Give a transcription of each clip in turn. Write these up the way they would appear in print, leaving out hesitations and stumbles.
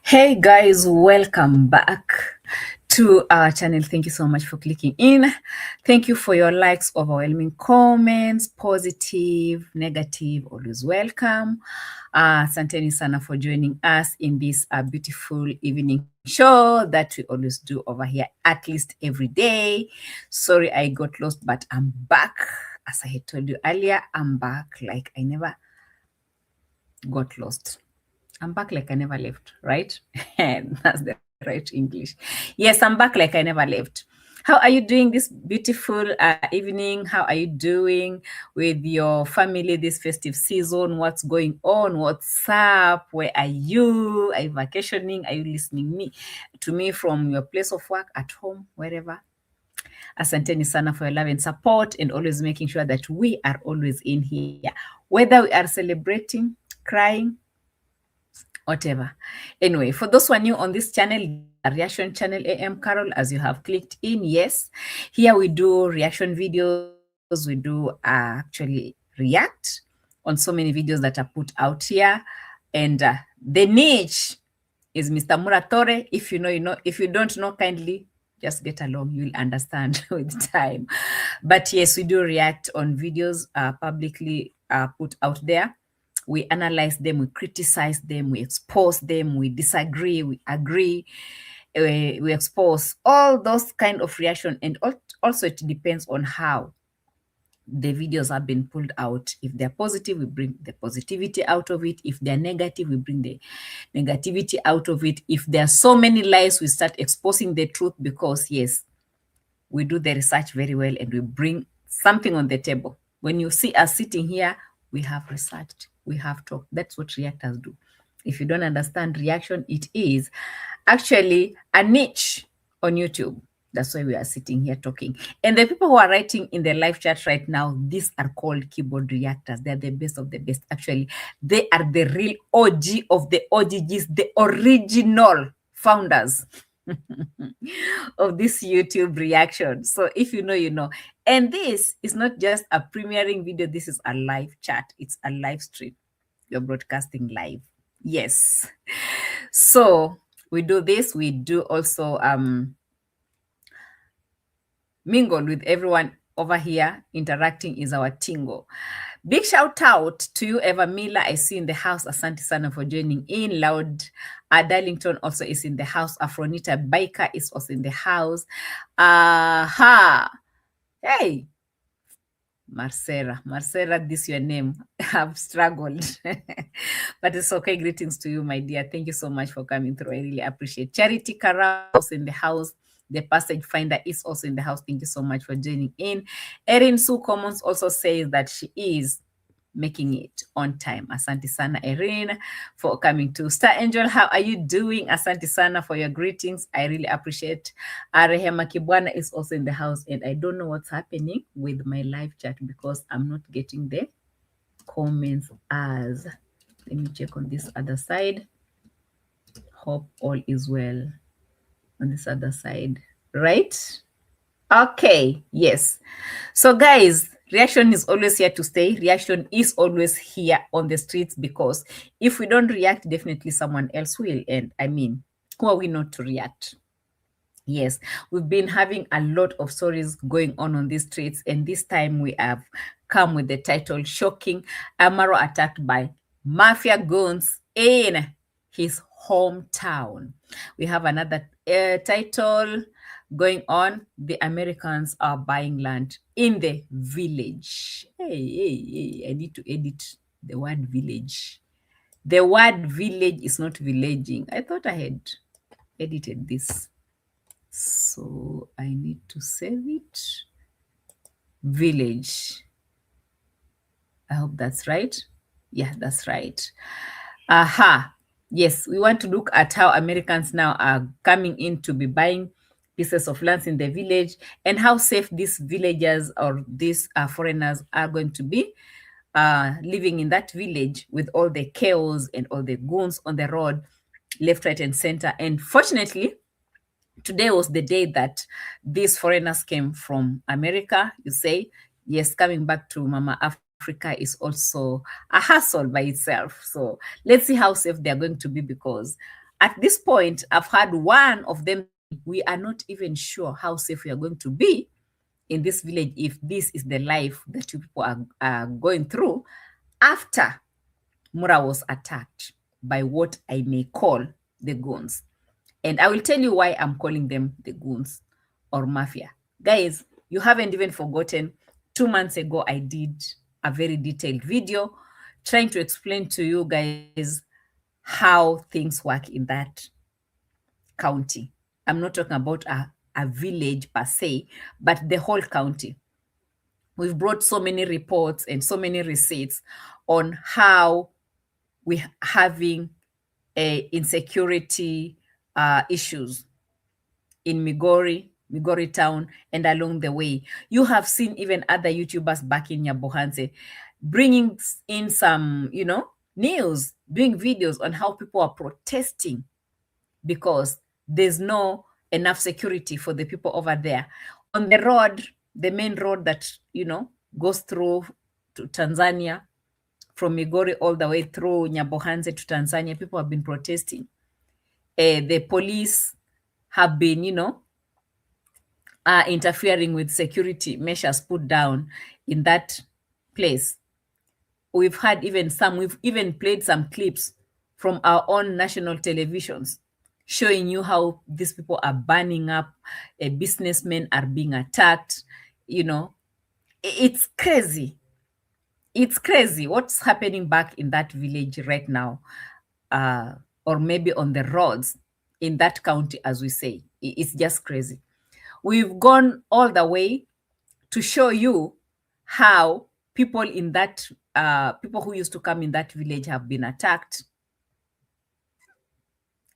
Hey guys, welcome back to our channel. Thank you so much for clicking in. Thank you for your likes, overwhelming comments, positive, negative, always welcome. Asanteni sana for joining us in this beautiful evening show that we always do over here at least every day. Sorry I got lost, but I'm back. As I had told you earlier, I'm back like I never got lost. I'm back like I never left, right? That's the right English. Yes, I'm back like I never left. How are you doing this beautiful evening? How are you doing with your family this festive season? What's going on? What's up? Where are you? Are you vacationing? Are you listening to me from your place of work, at home, wherever? Asanteni sana for your love and support, and always making sure that we are always in here. Whether we are celebrating, crying, whatever. Anyway, for those who are new on this channel, reaction channel A.M Qarol, as you have clicked in, yes, here we do reaction videos. We do actually react on so many videos that are put out here, and the niche is Mr. Muratore. If you know, you know. If you don't know, kindly just get along. You'll understand with time. But yes, we do react on videos publicly put out there. We analyze them, we criticize them, we expose them, we disagree, we agree, we expose all those kind of reaction. And also it depends on how the videos have been pulled out. If they're positive, we bring the positivity out of it. If they're negative, we bring the negativity out of it. If there are so many lies, we start exposing the truth, because yes, we do the research very well and we bring something on the table. When you see us sitting here, we have researched, we have talked. That's what reactors do. If you don't understand reaction, it is actually a niche on YouTube. That's why we are sitting here talking. And the people who are writing in the live chat right now, these are called keyboard reactors. They're the best of the best. Actually, they are the real OG of the OGGs, the original founders of this YouTube reaction. So if you know, you know. And this is not just a premiering video. This is a live chat. It's a live stream. You're broadcasting live. Yes. So we do this. We do also mingle with everyone over here. Interacting is our tingo. Big shout out to you, Eva Miller. I see in the house. Asante sana for joining in. Loud Darlington also is in the house. Afronita Biker is also in the house. Hey, Marcera, this is your name. I've struggled, but it's okay. Greetings to you, my dear. Thank you so much for coming through. I really appreciate. Charity Karaos in the house. The Passage Finder is also in the house. Thank you so much for joining in. Erin Sue Commons also says that she is making it on time. Asante sana, Erin, for coming to. Star Angel, how are you doing? Asante sana for your greetings. I really appreciate. Rehema Kibwana is also in the house, and I don't know what's happening with my live chat because I'm not getting the comments as. Let me check on this other side. Hope all is well on this other side, right? Okay, yes. So guys, reaction is always here to stay. Reaction is always here on the streets, because if we don't react, definitely someone else will. And I mean, who are we not to react? Yes, we've been having a lot of stories going on these streets, and this time we have come with the title Shocking: Marwa Attacked by Mafia Gõöns in his hometown. We have another title going on: The Americans are buying land in the village. Hey, I need to edit the word village. The word village is not villaging. I thought I had edited this. So I need to save it. Village. I hope that's right. Yeah, that's right. Aha. Yes, we want to look at how Americans now are coming in to be buying pieces of lands in the village, and how safe these villagers or these foreigners are going to be living in that village with all the chaos and all the goons on the road, left, right, and center. And fortunately, today was the day that these foreigners came from America. You say, yes, coming back to Mama Africa is also a hassle by itself. So let's see how safe they're going to be, because At this point, I've had one of them, we are not even sure how safe we are going to be in this village if this is the life that you people are going through after Mura was attacked by what I may call the Gõöns. And I will tell you why I'm calling them the Gõöns or mafia. Guys, you haven't even forgotten, 2 months ago, I did a very detailed video trying to explain to you guys how things work in that county. I'm not talking about a village per se, but the whole county. We've brought so many reports and so many receipts on how we're having insecurity issues in Migori town, and along the way. You have seen even other YouTubers back in Nyabohanse bringing in some, news, doing videos on how people are protesting because there's no enough security for the people over there. On the road, the main road that, goes through to Tanzania, from Migori all the way through Nyabohanse to Tanzania, people have been protesting. The police have been, interfering with security measures put down in that place. We've had we've even played some clips from our own national televisions showing you how these people are burning up, businessmen are being attacked. It's crazy. It's crazy what's happening back in that village right now, or maybe on the roads in that county, as we say. It's just crazy. We've gone all the way to show you how people in that, people who used to come in that village have been attacked,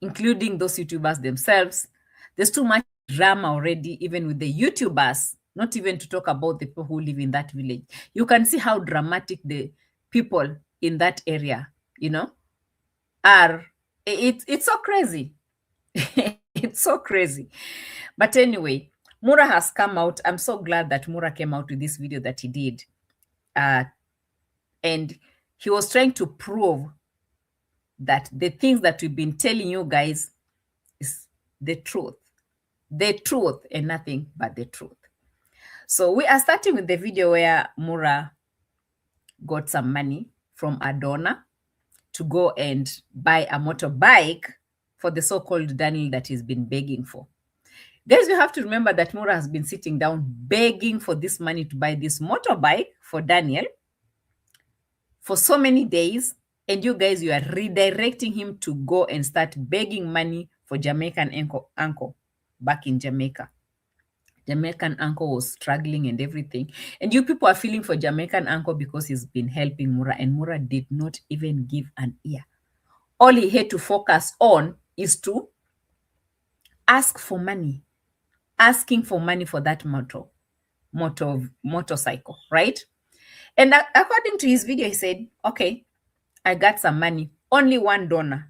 including those YouTubers themselves. There's too much drama already, even with the YouTubers, not even to talk about the people who live in that village. You can see how dramatic the people in that area, are. It's so crazy. It's so crazy. But anyway, Mura has come out. I'm so glad that Mura came out with this video that he did. And he was trying to prove that the things that we've been telling you guys is the truth. The truth and nothing but the truth. So we are starting with the video where Mura got some money from a donor to go and buy a motorbike for the so-called Daniel that he's been begging for. Guys, you have to remember that Mura has been sitting down begging for this money to buy this motorbike for Daniel for so many days. And you guys, you are redirecting him to go and start begging money for Jamaican uncle back in Jamaica. Jamaican uncle was struggling and everything. And you people are feeling for Jamaican uncle because he's been helping Mura, and Mura did not even give an ear. All he had to focus on is to ask for money, asking for money for that motorcycle, right? And according to his video, he said, okay, I got some money. Only one donor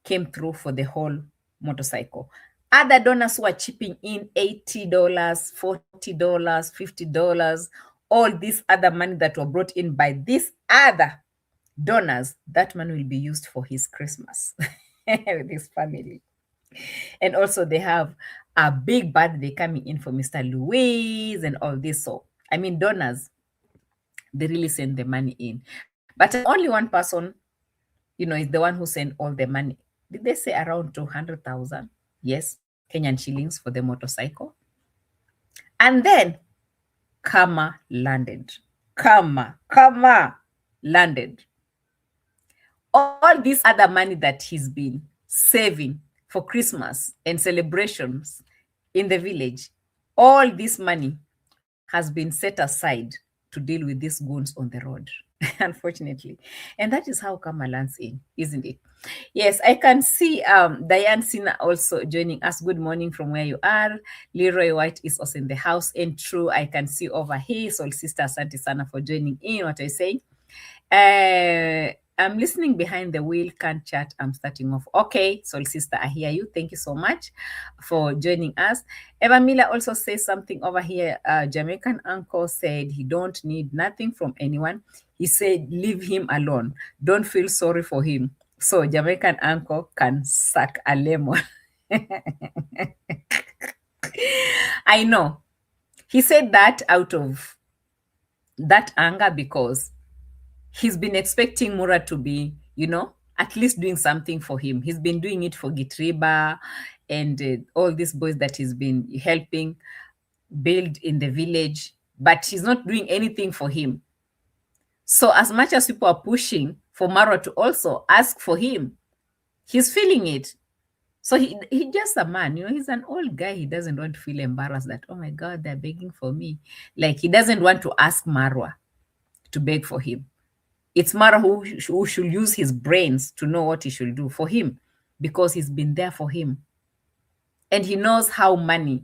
came through for the whole motorcycle. Other donors who are chipping in $80, $40, $50, all this other money that were brought in by these other donors, that money will be used for his Christmas with his family. And also they have a big birthday coming in for Mr. Louise and all this. So, I mean, donors, they really send the money in. But only one person, is the one who sent all the money. Did they say around 200,000? Yes, Kenyan shillings for the motorcycle. And then Kama landed. Kama landed. All this other money that he's been saving for Christmas and celebrations in the village, all this money has been set aside to deal with these goons on the road, unfortunately. And that is how Kama lands in, isn't it? Yes, I can see Diane Sina also joining us. Good morning from where you are. Leroy White is also in the house. And true, I can see over here. Soul Sister Asante Sana for joining in. What I say? I'm listening behind the wheel, can't chat. I'm starting off. Okay, Soul Sister, I hear you. Thank you so much for joining us. Eva Miller also says something over here. Jamaican uncle said he don't need nothing from anyone. He said, leave him alone. Don't feel sorry for him. So Jamaican uncle can suck a lemon. I know. He said that out of that anger because he's been expecting Mura to be, at least doing something for him. He's been doing it for Gitriba and all these boys that he's been helping build in the village, but he's not doing anything for him. So as much as people are pushing for Marwa to also ask for him, he's feeling it. So he just a man, he's an old guy. He doesn't want to feel embarrassed that, oh my God, they're begging for me. Like he doesn't want to ask Marwa to beg for him. It's Marwa who should use his brains to know what he should do for him because he's been there for him. And he knows how money,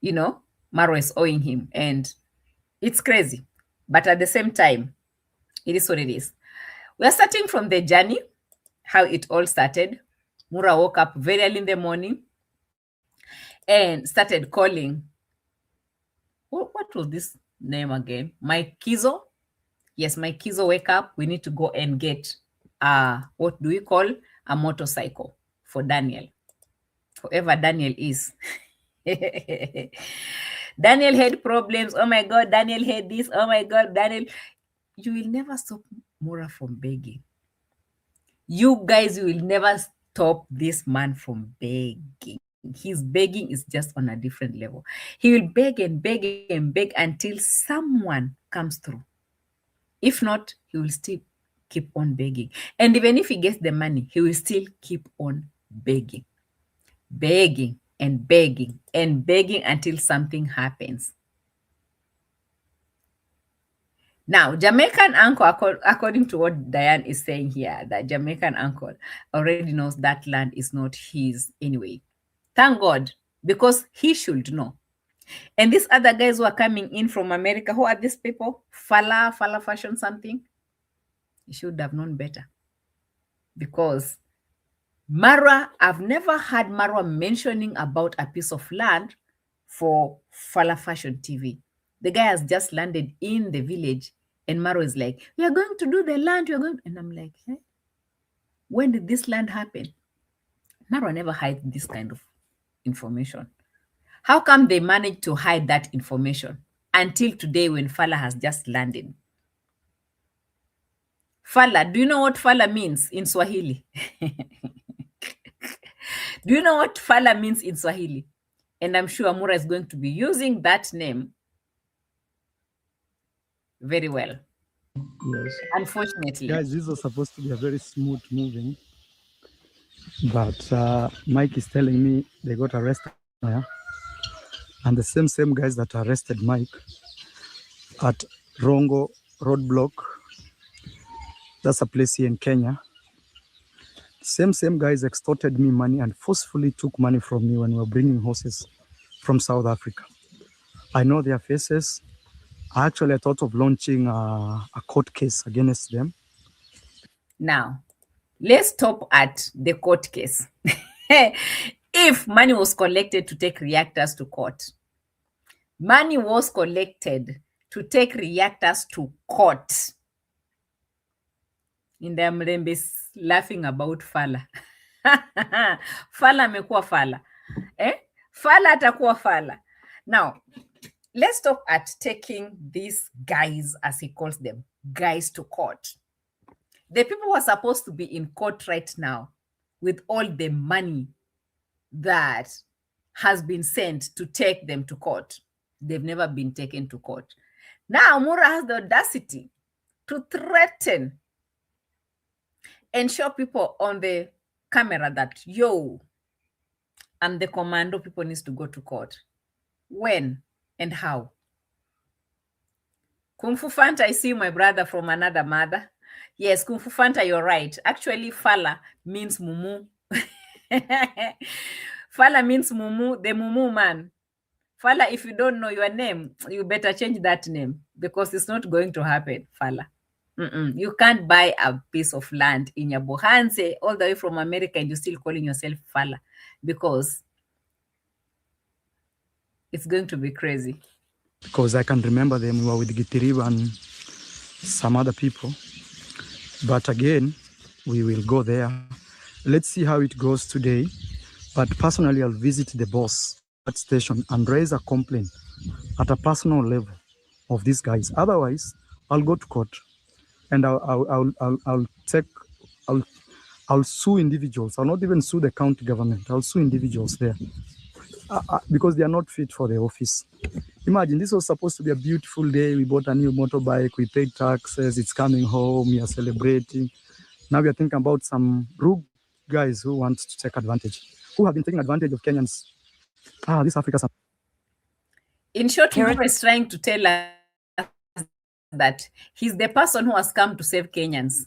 Marwa is owing him. And it's crazy. But at the same time, it is what it is. We're starting from the journey, how it all started. Mura woke up very early in the morning and started calling. What was this name again? My Kizo. Yes, my Kizo, wake up. We need to go and get, what do we call? A motorcycle for Daniel. Whoever Daniel is. Daniel had problems. Oh my God, Daniel had this. Oh my God, Daniel. You will never stop Mura from begging. You guys, you will never stop this man from begging. His begging is just on a different level. He will beg and beg and beg until someone comes through. If not, he will still keep on begging. And even if he gets the money, he will still keep on begging. Begging and begging and begging until something happens. Now, Jamaican uncle, according to what Diane is saying here, that Jamaican uncle already knows that land is not his anyway. Thank God, because he should know. And these other guys who are coming in from America, who are these people? Fala fashion something? He should have known better. Because Marwa, I've never had Marwa mentioning about a piece of land for Fala Fashion TV. The guy has just landed in the village and Marwa is like, we are going to do the land. And I'm like, hey, when did this land happen? Marwa never hides this kind of information. How come they managed to hide that information until today when Fala has just landed? Fala, do you know what Fala means in Swahili? Do you know what Fala means in Swahili? And I'm sure Mura is going to be using that name very well. Yes. Unfortunately. Guys, this was supposed to be a very smooth moving. But Mike is telling me they got arrested. And the same guys that arrested Mike at Rongo Roadblock, that's a place here in Kenya. Same guys extorted me money and forcefully took money from me when we were bringing horses from South Africa. I know their faces. Actually, I thought of launching a court case against them. Now, let's stop at the court case. If money was collected to take reactors to court, money was collected to take reactors to court. Inda Mrembe is laughing about Fala. Fala amekuwa Fala. Fala atakuwa Fala. Now, let's stop at taking these guys, as he calls them, guys to court. The people who are supposed to be in court right now with all the money that has been sent to take them to court, they've never been taken to court. Now, Mura has the audacity to threaten and show people on the camera that, yo, I'm the commando, people needs to go to court. When and how? Kung Fu Fanta, I see my brother from another mother. Yes, Kung Fu Fanta, you're right. Actually, Fala means mumu. Fala means mumu, the mumu man. Fala, if you don't know your name, you better change that name because it's not going to happen, Fala. You can't buy a piece of land in your Bohanse all the way from America and you're still calling yourself Fala because it's going to be crazy. Because I can remember them, we were with Gitiriba and some other people. But again, we will go there. Let's see how it goes today. But personally, I'll visit the boss at station and raise a complaint at a personal level of these guys. Otherwise, I'll go to court and I'll sue individuals. I'll not even sue the county government. I'll sue individuals there because they are not fit for the office. Imagine, this was supposed to be a beautiful day. We bought a new motorbike. We paid taxes. It's coming home. We are celebrating. Now we are thinking about some rogue guys who want to take advantage, who have been taking advantage of Kenyans. This Africa. In short, Marwa is trying to tell us that he's the person who has come to save Kenyans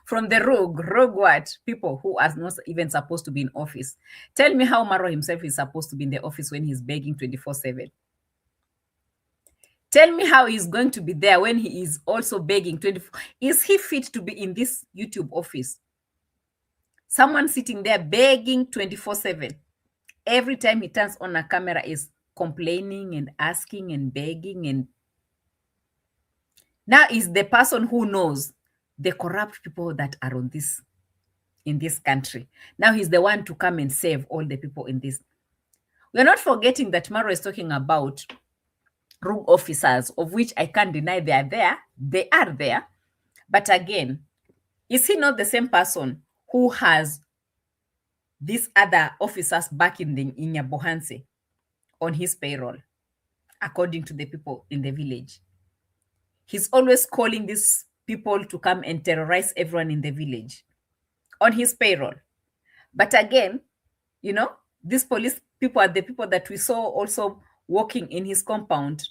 from the rogue what? People who are not even supposed to be in office. Tell me how Marwa himself is supposed to be in the office when he's begging 24/7. Tell me how he's going to be there when he is also begging 24. Is he fit to be in this YouTube office? Someone sitting there begging 24/7. Every time he turns on a camera is complaining and asking and begging. And now is the person who knows the corrupt people that are in this country. Now he's the one to come and save all the people in this. We're not forgetting that Marwa is talking about rogue officers, of which I can't deny they are there. They are there. But again, is he not the same person who has these other officers back in Nyabohanse on his payroll, according to the people in the village? He's always calling these people to come and terrorize everyone in the village on his payroll. But again, you know, these police people are the people that we saw also walking in his compound,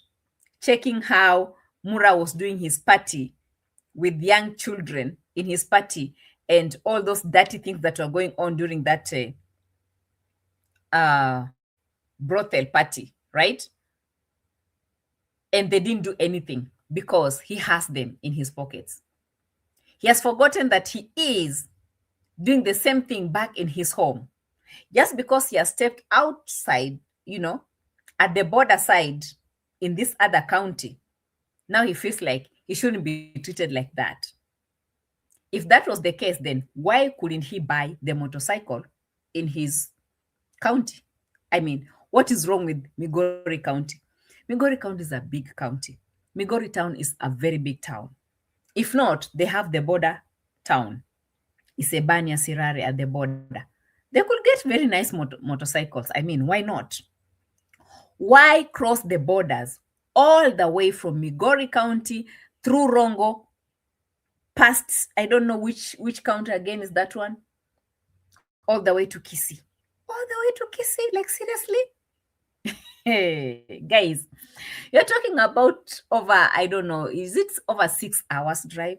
checking how Mura was doing his party with young children in his party and all those dirty things that were going on during that brothel party, right? And they didn't do anything because he has them in his pockets. He has forgotten that he is doing the same thing back in his home. Just because he has stepped outside, you know, at the border side in this other county, now he feels like he shouldn't be treated like that. If that was the case, then why couldn't he buy the motorcycle in his county? I mean, what is wrong with Migori County? Migori County is a big county. Migori Town is a very big town. If not, they have the border town. Isebania, Sirare at the border. They could get very nice motorcycles. I mean, why not? Why cross the borders all the way from Migori County through Rongo, past, I don't know which county again is that one, all the way to Kisii. All the way to Kisii, like seriously? Hey, guys, you're talking about over, I don't know, is it over 6 hours drive?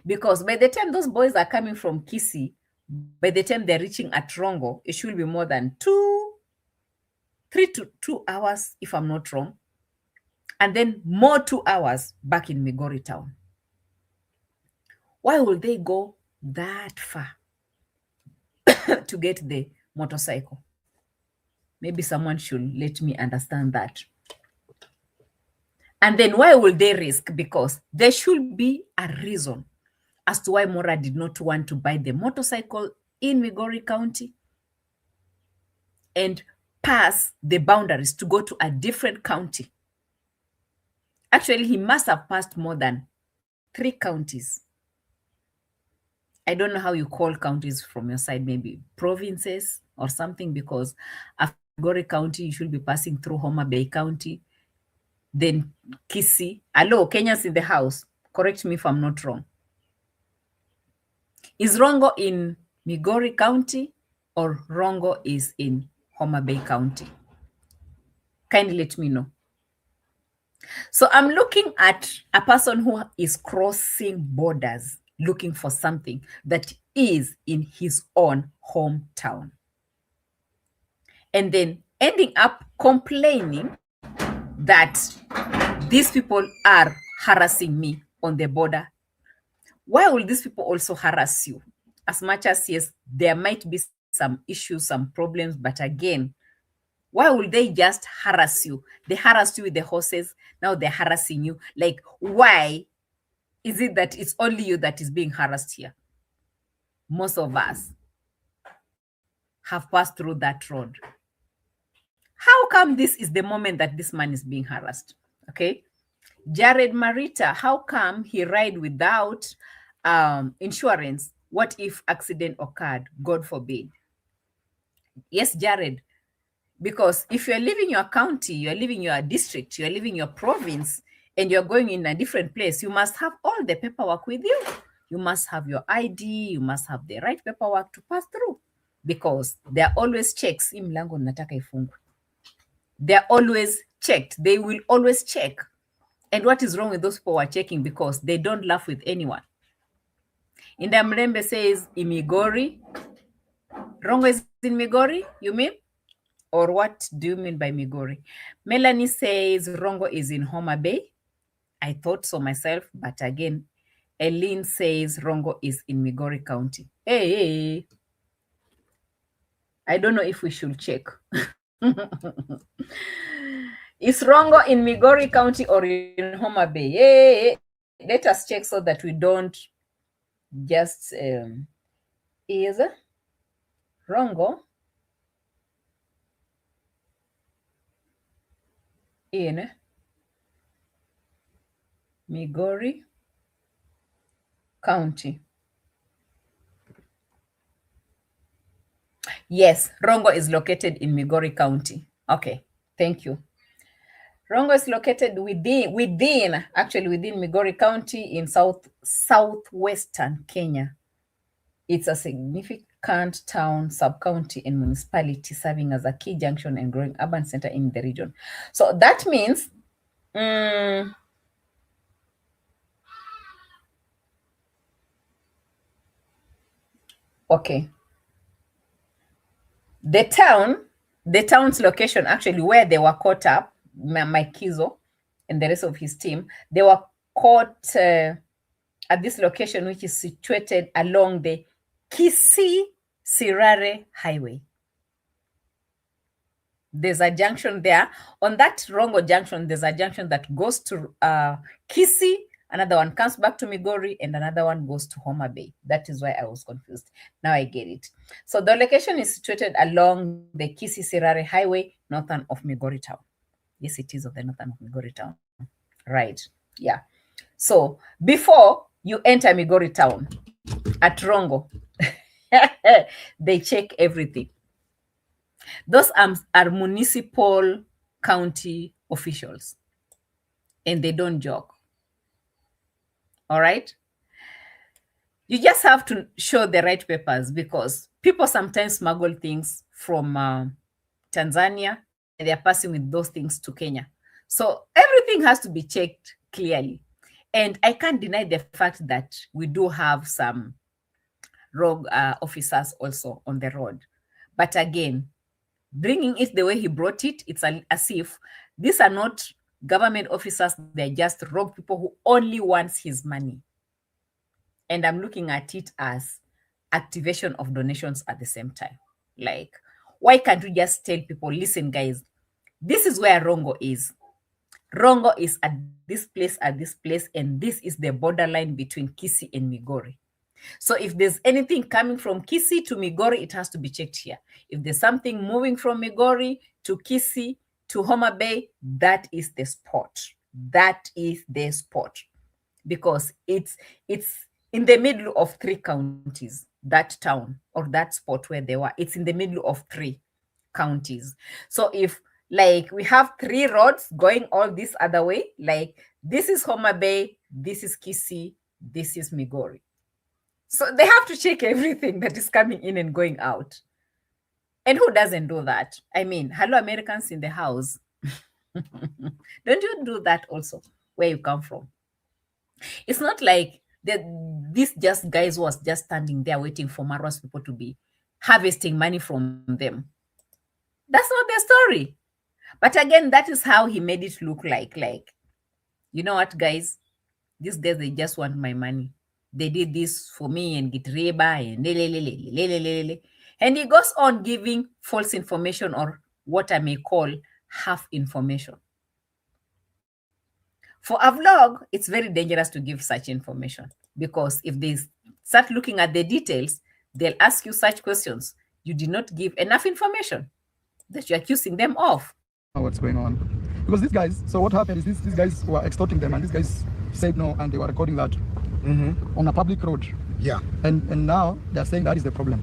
Because by the time those boys are coming from Kisii, by the time they're reaching at Rongo, it should be more than 3 to 2 hours, if I'm not wrong. And then more 2 hours back in Migori Town. Why will they go that far to get the motorcycle? Maybe someone should let me understand that. And then why will they risk? Because there should be a reason as to why Mora did not want to buy the motorcycle in Migori County and pass the boundaries to go to a different county. Actually, he must have passed more than 3 counties. I don't know how you call counties from your side, maybe provinces or something, because after Migori County, you should be passing through Homa Bay County, then Kisii. Hello, Kenyans in the house. Correct me if I'm not wrong. Is Rongo in Migori County or Rongo is in Homa Bay County? Kindly let me know. So I'm looking at a person who is crossing borders, looking for something that is in his own hometown. And then ending up complaining that these people are harassing me on the border. Why will these people also harass you? As much as, yes, there might be some issues, some problems, but again, why will they just harass you? They harassed you with the horses. Now they're harassing you. Like, why is it that it's only you that is being harassed here? Most of us have passed through that road. How come this is the moment that this man is being harassed? Okay. Jared Marita, how come he ride without insurance? What if accident occurred? God forbid. Yes, Jared, because if you're leaving your county, you're leaving your district, you're leaving your province, and you're going in a different place, you must have all the paperwork with you. You must have your ID, you must have the right paperwork to pass through, because there are always checks. They're always checked. They will always check. And what is wrong with those people who are checking? Because they don't laugh with anyone. Inda Mrembe says, Imigori. Rongo is in Migori, you mean? Or what do you mean by Migori? Melanie says, Rongo is in Homa Bay. I thought so myself, but again, Eileen says Rongo is in Migori County. Hey, I don't know if we should check. Is Rongo in Migori County or in Homa Bay? Hey, let us check so that we don't just is Rongo in Migori County. Yes, Rongo is located in Migori County. Okay, thank you. Rongo is located within Migori County in southwestern Kenya. It's a significant town, sub-county, and municipality, serving as a key junction and growing urban center in the region. So that means okay. The town's location, actually, where they were caught up, Mike Kizo and the rest of his team, they were caught at this location, which is situated along the Kisii-Sirare Highway. There's a junction there. On that Rongo junction, there's a junction that goes to Kisii, another one comes back to Migori, and another one goes to Homa Bay. That is why I was confused. Now I get it. So the location is situated along the Kisii-Sirare Highway, northern of Migori town. Yes, it is of the northern of Migori town. Right. Yeah. So before you enter Migori town at Rongo, they check everything. Those are municipal county officials, and they don't joke. All right? You just have to show the right papers, because people sometimes smuggle things from Tanzania, and they're passing with those things to Kenya. So everything has to be checked clearly. And I can't deny the fact that we do have some rogue officers also on the road. But again, bringing it the way he brought it, it's as if these are not government officers. They're just rogue people who only wants his money. And I'm looking at it as activation of donations at the same time. Like, why can't we just tell people, listen, guys, this is where Rongo is. Rongo is at this place, and this is the borderline between Kisii and Migori. So if there's anything coming from Kisii to Migori, it has to be checked here. If there's something moving from Migori to Kisii to Homa Bay, that is the spot. That is the spot. Because it's in the middle of 3 counties, that town or that spot where they were. It's in the middle of 3 counties. So if, like, we have 3 roads going all this other way, like this is Homa Bay, this is Kisii, this is Migori. So they have to check everything that is coming in and going out. And who doesn't do that? I mean, hello, Americans in the house. Don't you do that also where you come from? It's not like these just guys was just standing there waiting for Marwa's people to be harvesting money from them. That's not their story. But again, that is how he made it look like, you know what, guys? These days, they just want my money. They did this for me and get reba and and he goes on giving false information, or what I may call half information. For a vlog, it's very dangerous to give such information, because if they start looking at the details, they'll ask you such questions. You did not give enough information that you're accusing them of. What's going on? Because these guys, so what happened is these guys were extorting them, and these guys said no, and they were recording that on a public road. Yeah. And now they're saying that is the problem.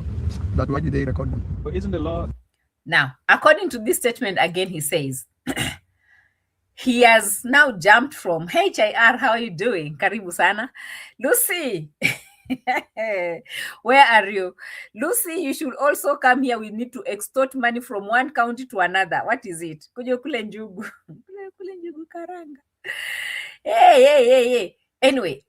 That why did they record them? But isn't the law? Now, according to this statement, again, he says, he has now jumped from, hey, HIR, how are you doing? Karibu sana. Lucy, where are you? Lucy, you should also come here. We need to extort money from one county to another. What is it? Kujo kule njugu. Kule njugu karanga. Hey. Anyway,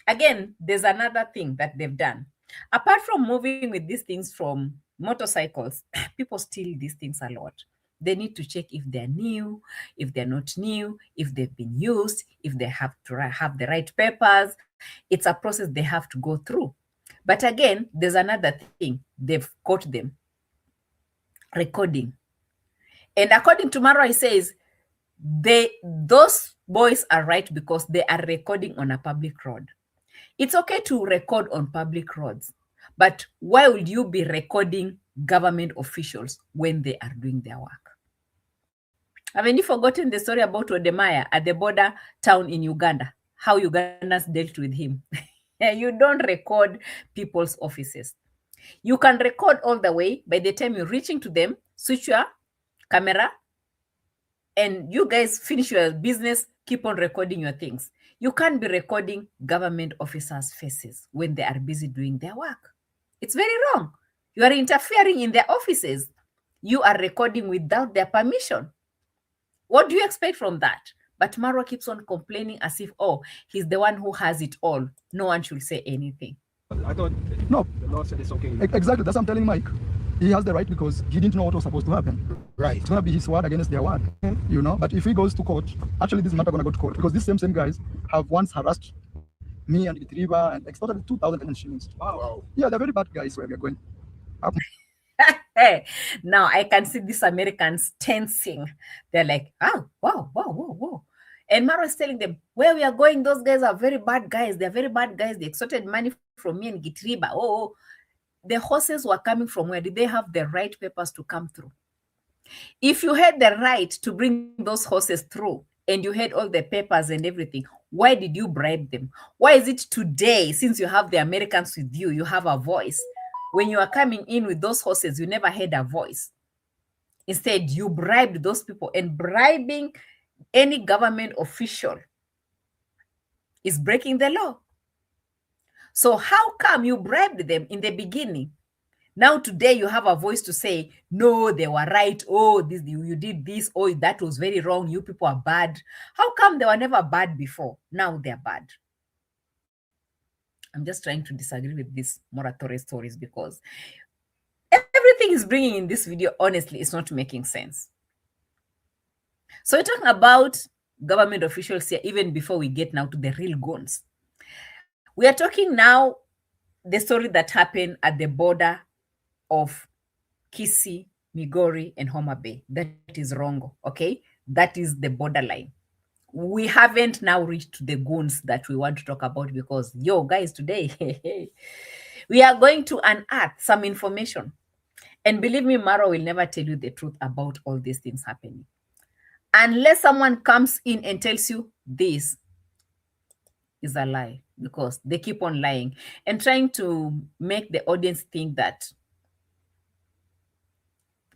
again, there's another thing that they've done. Apart from moving with these things from motorcycles, people steal these things a lot. They need to check if they're new, if they're not new, if they've been used, if they have to have the right papers. It's a process they have to go through. But again, there's another thing. They've caught them recording. And according to Marwa, he says, those boys are right because they are recording on a public road. It's okay to record on public roads, but why would you be recording government officials when they are doing their work? Haven't you forgotten the story about Odemaya at the border town in Uganda? How Ugandans dealt with him. You don't record people's offices. You can record all the way. By the time you're reaching to them, switch your camera, and you guys finish your business, keep on recording your things. You can't be recording government officers' faces when they are busy doing their work. It's very wrong. You are interfering in their offices. You are recording without their permission. What do you expect from that? But Marwa keeps on complaining as if, oh, he's the one who has it all. No one should say anything. I thought No, the law said it's okay. exactly. That's what I'm telling Mike. He has the right because he didn't know what was supposed to happen. Right. It's going to be his word against their word, you know. But if he goes to court, actually, this is not going to go to court because these same guys have once harassed me and Gitriba and extorted 2,000 shillings. Wow. Yeah, they're very bad guys where we're going. Hey, now I can see these Americans tensing. They're like, oh, wow. And Marwa is telling them, where we are going, those guys are very bad guys. They're very bad guys. They extorted money from me and Gitriba. Oh, the horses were coming from where? Did they have the right papers to come through? If you had the right to bring those horses through and you had all the papers and everything, why did you bribe them? Why is it today, since you have the Americans with you, you have a voice? When you are coming in with those horses, you never had a voice. Instead, you bribed those people, and bribing any government official is breaking the law. So how come you bribed them in the beginning? Now today you have a voice to say, no, they were right. Oh, this, you did this. Oh, that was very wrong. You people are bad. How come they were never bad before? Now they're bad. I'm just trying to disagree with these moratorium stories because everything is bringing in this video, honestly, it's not making sense. So we're talking about government officials here, even before we get now to the real Gõöns. We are talking now the story that happened at the border of Kisii, Migori, and Homa Bay. That is Rongo, okay? That is the borderline. We haven't now reached to the Gõöns that we want to talk about because, yo, guys, today, we are going to unearth some information. And believe me, Marwa will never tell you the truth about all these things happening. Unless someone comes in and tells you this is a lie, because they keep on lying and trying to make the audience think that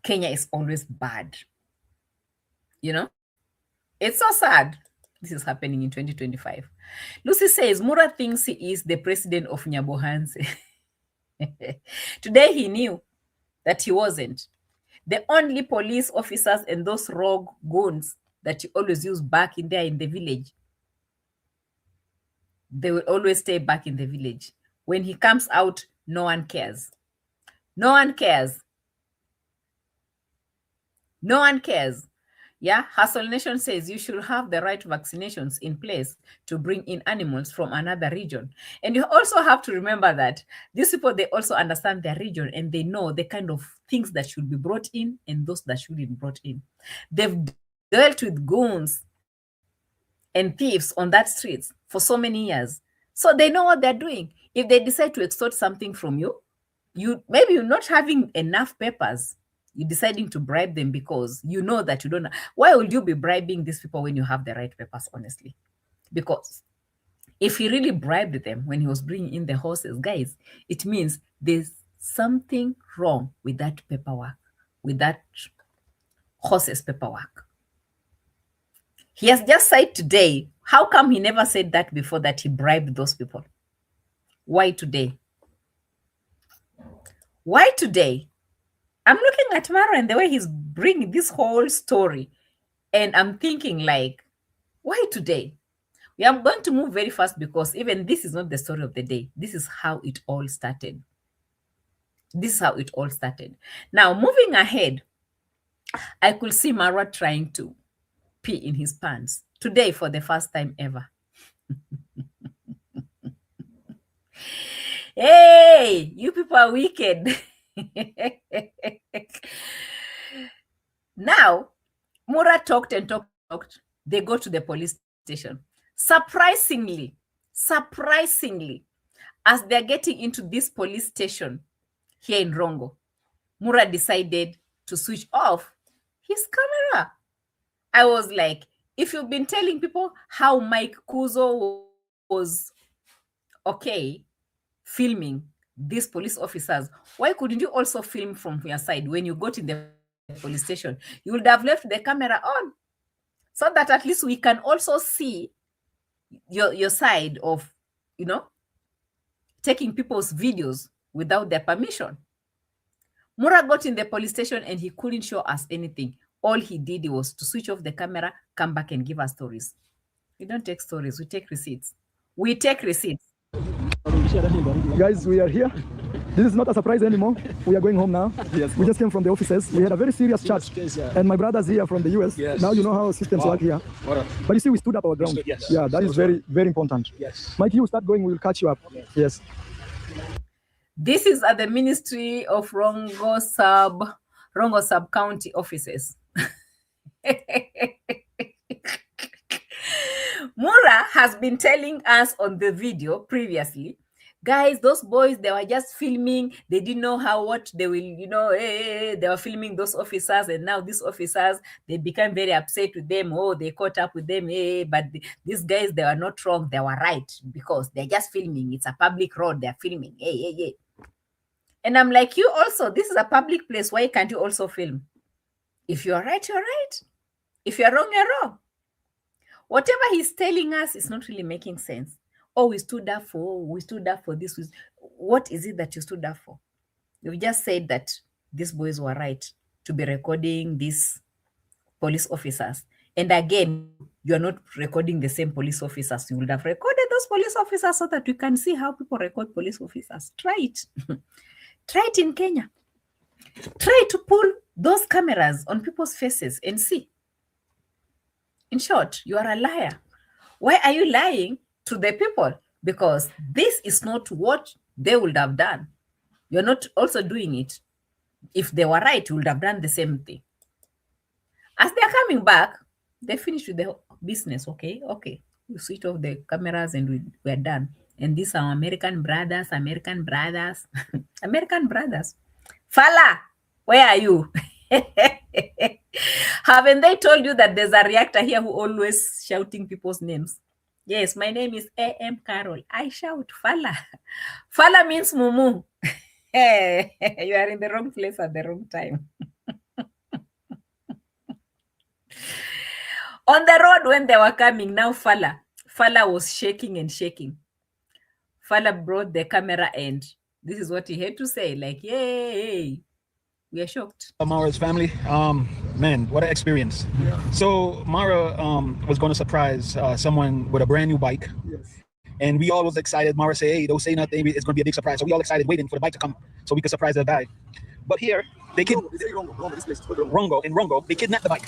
Kenya is always bad. You know, it's so sad. This is happening in 2025. Lucy says, Mura thinks he is the president of Nyabohanse. Today he knew that he wasn't. The only police officers and those rogue goons that you always use back in there in the village, they will always stay back in the village. When he comes out, no one cares. No one cares. No one cares. Yeah, Hustle Nation says you should have the right vaccinations in place to bring in animals from another region. And you also have to remember that these people, they also understand their region and they know the kind of things that should be brought in and those that shouldn't be brought in. They've dealt with goons and thieves on that streets for so many years. So they know what they're doing. If they decide to extort something from you, maybe you're not having enough papers. You're deciding to bribe them because you know that you don't know. Why would you be bribing these people when you have the right papers, honestly? Because if he really bribed them when he was bringing in the horses, guys, it means there's something wrong with that paperwork, with that horses paperwork. He has just said today, how come he never said that before, that he bribed those people? Why today? Why today? I'm looking at Marwa and the way he's bringing this whole story, and I'm thinking like, why today? We are going to move very fast because even this is not the story of the day. This is how it all started. This is how it all started. Now, moving ahead, I could see Marwa trying to pee in his pants today for the first time ever. Hey, you people are wicked. Now, Mura talked and talked. They go to the police station. Surprisingly, as they're getting into this police station here in Rongo, Mura decided to switch off his camera. I was like, if you've been telling people how Mike Kuzo was okay filming these police officers, why couldn't you also film from your side when you got in the police station? You would have left the camera on so that at least we can also see your side of, taking people's videos without their permission. Mura got in the police station and he couldn't show us anything. All he did was to switch off the camera, come back and give us stories. We don't take stories, we take receipts. We take receipts. Guys, we are here. This is not a surprise anymore. We are going home now. Yes, we just came from the offices. We had a very serious chat. And my brother's here from the US. Yes. Now you know how systems work here. But you see, we stood up our ground. Yes. Yeah, that is very, very important. Yes. Mike, you start going, we'll catch you up. Yes. This is at the Ministry of Rongo Sub-County offices. Mura has been telling us on the video previously, guys, those boys, they were just filming. They didn't know what they will, they were filming those officers. And now these officers, they became very upset with them. Oh, they caught up with them. But these guys, they were not wrong. They were right because they're just filming. It's a public road. They're filming. And I'm like, you also, this is a public place. Why can't you also film? If you're right, you're right. If you're wrong, you're wrong. Whatever he's telling us is not really making sense. Oh, we stood up for this. What is it that you stood up for? You just said that these boys were right to be recording these police officers. And again, you're not recording the same police officers. You would have recorded those police officers so that we can see how people record police officers. Try it. Try it in Kenya. Try to pull those cameras on people's faces and see. In short, you are a liar. Why are you lying to the people? Because this is not what they would have done. You're not also doing it. If they were right, you would have done the same thing. As they're coming back, they finish with the business. Okay. You switch off the cameras and we're done. And these are American brothers. American brothers. Fala, where are you? Haven't they told you that there's a reactor here who always shouting people's names? Yes, my name is A.M Qarol. I shout Fala. Fala means Mumu. You are in the wrong place at the wrong time. On the road when they were coming, now Fala was shaking and shaking. Fala brought the camera and this is what he had to say, like, yay. We are shocked. Marwa's family, man, what an experience. Yeah. So Marwa was going to surprise someone with a brand new bike. Yes. And we all was excited. Marwa said, hey, don't say nothing, it's going to be a big surprise. So we all excited waiting for the bike to come so we could surprise the guy. But here, they Rongo, they kidnapped the bike.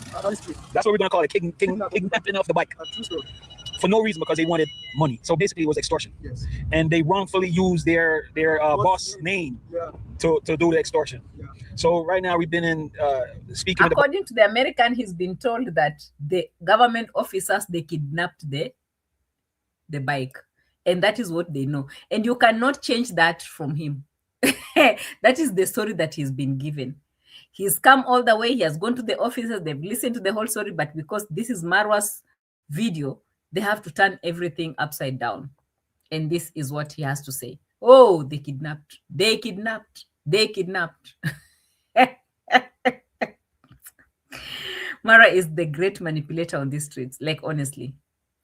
That's what we're going to call it, kidnapping of the bike. True story. for no reason because they wanted money. So basically, it was extortion. Yes. And they wrongfully used their boss name to do the extortion. Yeah. So right now we've been in speaking. According to the American, he's been told that the government officers, they kidnapped the bike, and that is what they know, and you cannot change that from him. That is the story that he's been given. He's come all the way, he has gone to the officers, they've listened to the whole story, but because this is Marwa's video, they have to turn everything upside down. And this is what he has to say. Oh, they kidnapped. Mara is the great manipulator on these streets. Like, honestly,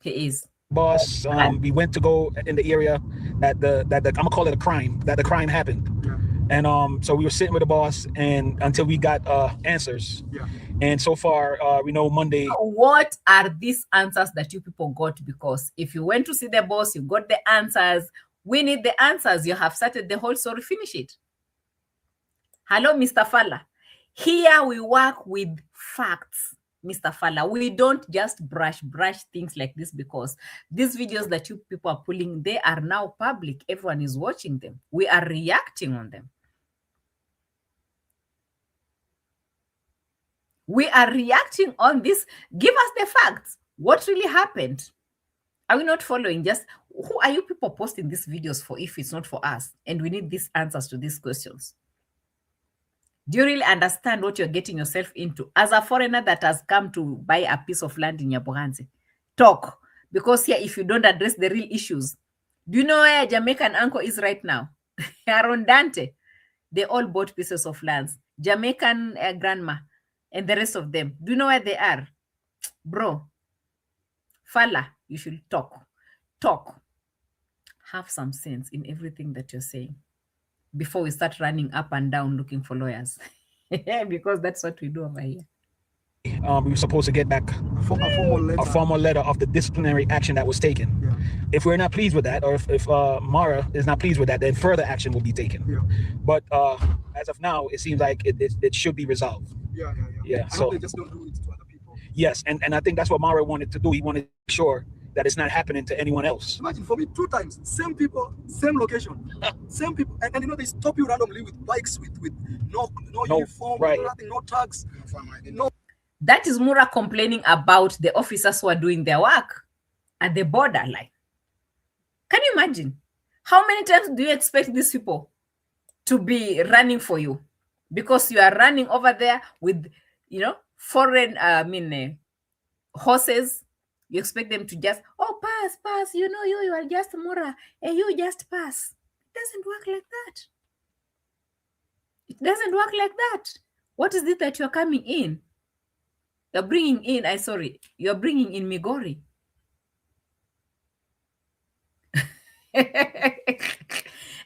he is. Boss, we went to go in the area that I'm gonna call it a crime, that the crime happened. Yeah. And so we were sitting with the boss and until we got answers. Yeah. And so far, we know Monday. What are these answers that you people got? Because if you went to see the boss, you got the answers. We need the answers. You have started the whole story. Finish it. Hello, Mr. Falla. Here we work with facts, Mr. Falla. We don't just brush things like this, because these videos that you people are pulling, they are now public. Everyone is watching them. We are reacting on them. We are reacting on this. Give us the facts. What really happened? Are we not following? Just who are you people posting these videos for if it's not for us? And we need these answers to these questions. Do you really understand what you're getting yourself into? As a foreigner that has come to buy a piece of land in Nyabohanzi, talk. Because here, if you don't address the real issues, do you know where Jamaican uncle is right now? Aaron Dante. They all bought pieces of lands. Jamaican grandma and the rest of them. Do you know where they are? Bro, Falla, you should talk. Talk. Have some sense in everything that you're saying before we start running up and down looking for lawyers. Because that's what we do over here. We were supposed to get back a formal letter of the disciplinary action that was taken. Yeah. If we're not pleased with that, or if Mara is not pleased with that, then further action will be taken. Yeah. But as of now, it seems like it should be resolved. Yeah. So they just don't do it to other people. Yes, and I think that's what Mara wanted to do. He wanted to make sure that it's not happening to anyone else. Imagine, for me, 2 times, same people, same location, same people, and you know, they stop you randomly with bikes with no uniform, right. nothing, no tags, no. That is Mura complaining about the officers who are doing their work at the borderline. Can you imagine? How many times do you expect these people to be running for you? Because you are running over there with, you know, foreign, horses. You expect them to just, oh, pass, you know, you are just Mura, and you just pass. It doesn't work like that. It doesn't work like that. What is it that you're coming in? You're bringing in, you're bringing in Migori.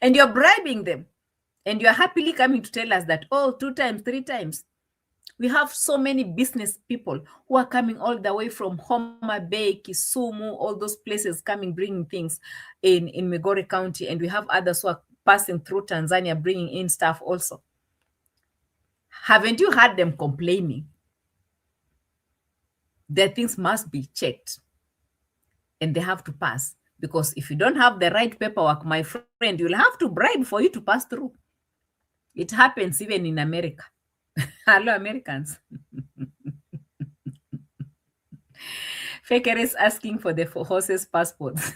And you're bribing them. And you're happily coming to tell us that, oh, 2 times, 3 times. We have so many business people who are coming all the way from Homa Bay, Kisumu, all those places coming, bringing things in Migori County. And we have others who are passing through Tanzania, bringing in stuff also. Haven't you heard them complaining? Their things must be checked and they have to pass. Because if you don't have the right paperwork, my friend, you'll have to bribe for you to pass through. It happens even in America. Hello, Americans. Faker is asking for the horses' passports.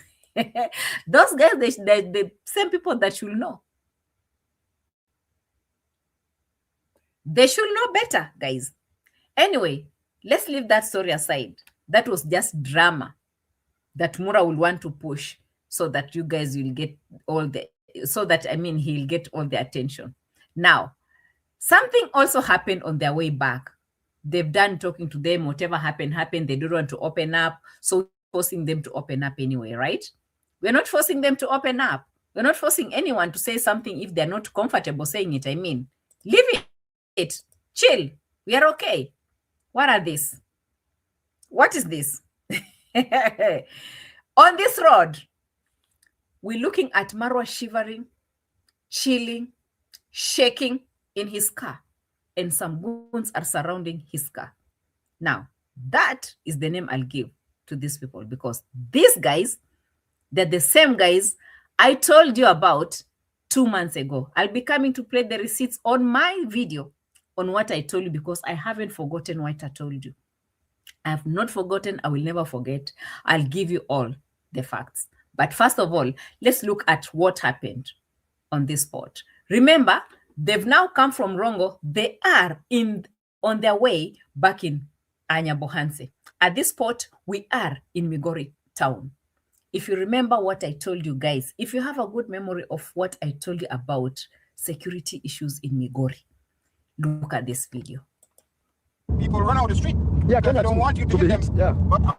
Those guys, they're the same people that you'll know. They should know better, guys. Anyway, let's leave that story aside. That was just drama that Mura will want to push so that you guys will get all the, he'll get all the attention. Now, something also happened on their way back. They've done talking to them, whatever happened. They don't want to open up. So forcing them to open up anyway, right? We're not forcing them to open up. We're not forcing anyone to say something if they're not comfortable saying it. Leave it. Chill. We are okay. What are these? What is this? On this road, we're looking at Marwa shivering, chilling, shaking in his car, and some goons are surrounding his car. Now, that is the name I'll give. to these people, because these guys, they're the same guys I told you about 2 months ago. I'll be coming to play the receipts on my video on what I told you, because I haven't forgotten what I told you. I have not forgotten. I will never forget. I'll give you all the facts. But first of all, let's look at what happened on this spot. Remember, they've now come from Rongo. They are on their way back in Anyabohanse. At this spot, we are in Migori town. If you remember what I told you guys, if you have a good memory of what I told you about security issues in Migori, look at this video. People run out the street. Yeah, because Kenya I don't want you to be hit them. hit, yeah. But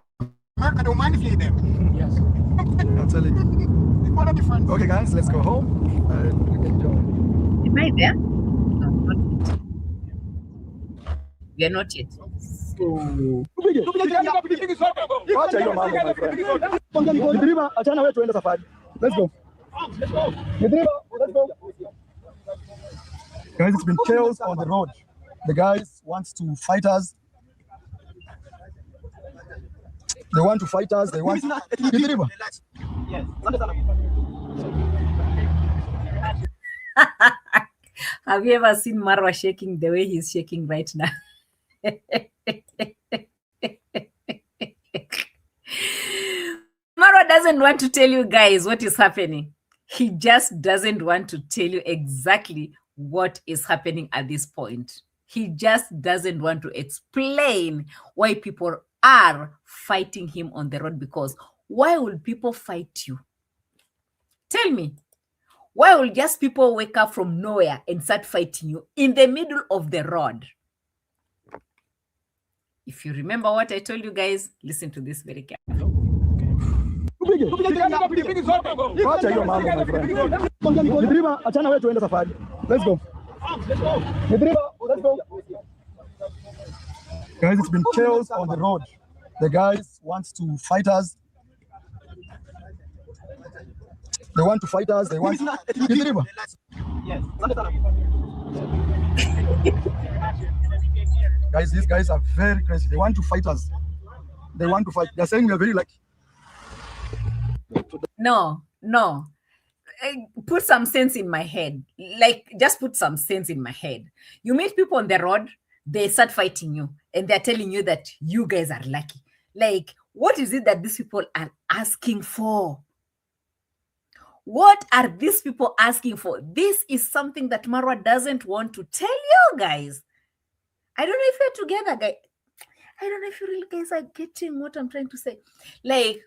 America don't mind if you hit them. Yes. I'm telling you. What a difference. Okay, guys, let's go home and we can join. Am I there? No, not yet. We are not yet. So Wacha hiyo mambo, my friend. Nidriba, achana wewe tuende safari. Let's go. Nidriba, let's go. Guys, it's been chaos on the road. The guys want to fight us. They want to fight us. They want. Nidriba. Yes. have you ever seen Marwa shaking the way he's shaking right now? Marwa doesn't want to tell you guys what is happening. He just doesn't want to tell you exactly what is happening at this point. He just doesn't want to explain why people are fighting him on the road, because why will people fight you? Tell me. Why will just people wake up from nowhere and start fighting you in the middle of the road? If you remember what I told you guys, listen to this very carefully. Wacha hiyo mambo, my friend. Nidriba, achana wewe tuende safari. Let's go. Nidriba, let's go. Guys, it's been chaos on the road. The guys want to fight us. They want to fight us. They want. Nidriba. Yes. Guys, these guys are very crazy. They want to fight us. They want to fight. They're saying we're very lucky. No. Put some sense in my head. Like, just put some sense in my head. You meet people on the road, they start fighting you, and they're telling you that you guys are lucky. Like, what is it that these people are asking for? What are these people asking for? This is something that Marwa doesn't want to tell you guys. I don't know if you're together, guys. I don't know if you really guys are getting what I'm trying to say. Like,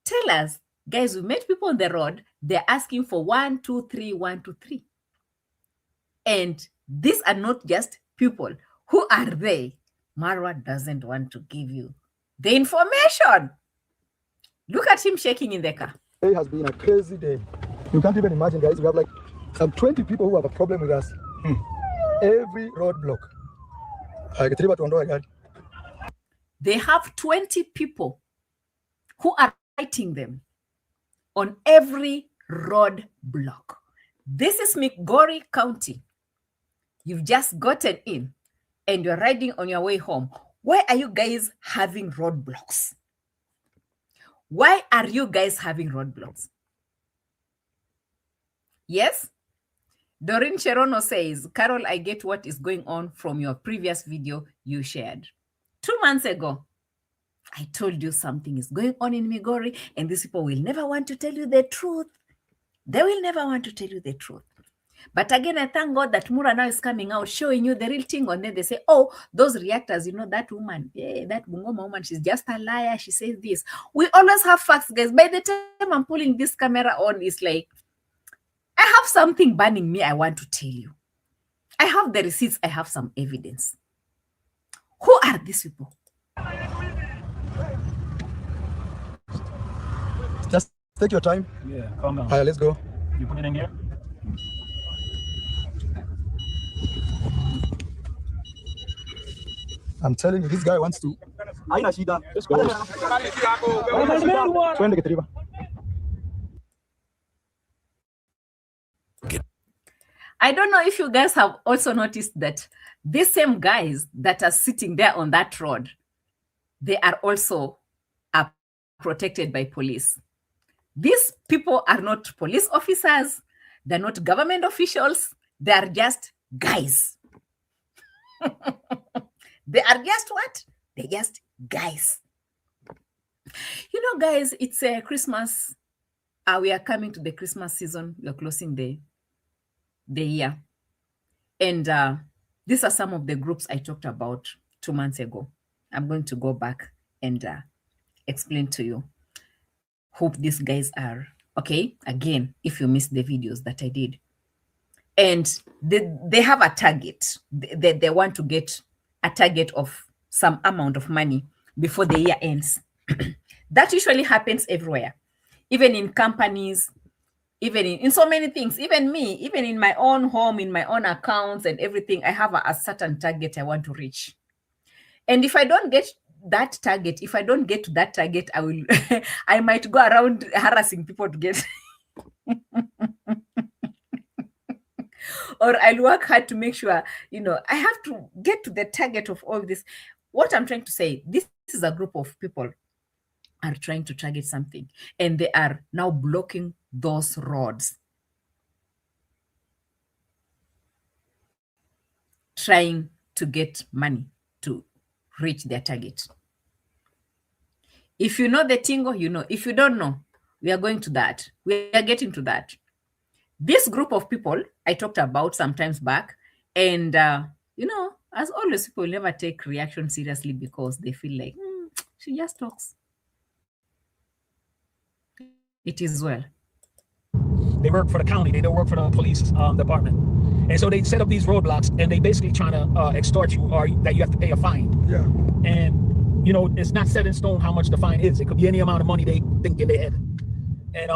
tell us, guys, we met people on the road. They're asking for 1, 2, 3, 1, 2, 3. And these are not just people. Who are they? Marwa doesn't want to give you the information. Look at him shaking in the car. It has been a crazy day. You can't even imagine, guys. We have like some 20 people who have a problem with us. Every roadblock. They have 20 people who are fighting them on every road block. This is Migori County. You've just gotten in and you're riding on your way home. Why are you guys having roadblocks? Why are you guys having roadblocks? Yes? Doreen Cherono says, Carol, I get what is going on from your previous video you shared. 2 months ago, I told you something is going on in Migori, and these people will never want to tell you the truth. They will never want to tell you the truth. But again, I thank God that Mura now is coming out, showing you the real thing. And then they say, oh, those reactors, you know, that woman, that Bungoma woman, she's just a liar. She says this. We always have facts, guys. By the time I'm pulling this camera on, it's like, I have something burning me I want to tell you. I have the receipts. I have some evidence. Who are these people? Just take your time. Yeah, calm down. All right, let's go. You put it in here? I'm telling you, this guy wants to. Let's go. Twende Kitriba. I don't know if you guys have also noticed that these same guys that are sitting there on that road, they are also protected by police. These people are not police officers. They're not government officials. They are just guys. They are just what? They're just guys. You know, guys, it's a Christmas. We are coming to the Christmas season. We are closing the year. And these are some of the groups I talked about 2 months ago. I'm going to go back and explain to you who these guys are. Okay, again, if you missed the videos that I did. And they have a target. They want to get a target of some amount of money before the year ends. That usually happens everywhere, even in companies, even in so many things. Even me, even in my own home, in my own accounts and everything, I have a certain target I want to reach. And if I don't get that target, if I don't get to that target, I will I might go around harassing people to get or I'll work hard to make sure, you know, I have to get to the target of all this. What I'm trying to say, this is a group of people are trying to target something, and they are now blocking those roads, trying to get money to reach their target. If you know the tingo, you know. If you don't know, we are going to that. We are getting to that. This group of people I talked about sometimes back, and you know, as always, people never take reaction seriously because they feel like she just talks. It is well. They work for the county. They don't work for the police department. And so they set up these roadblocks, and they basically trying to extort you, or that you have to pay a fine. Yeah. And you know, it's not set in stone how much the fine is. It could be any amount of money they think in their head. And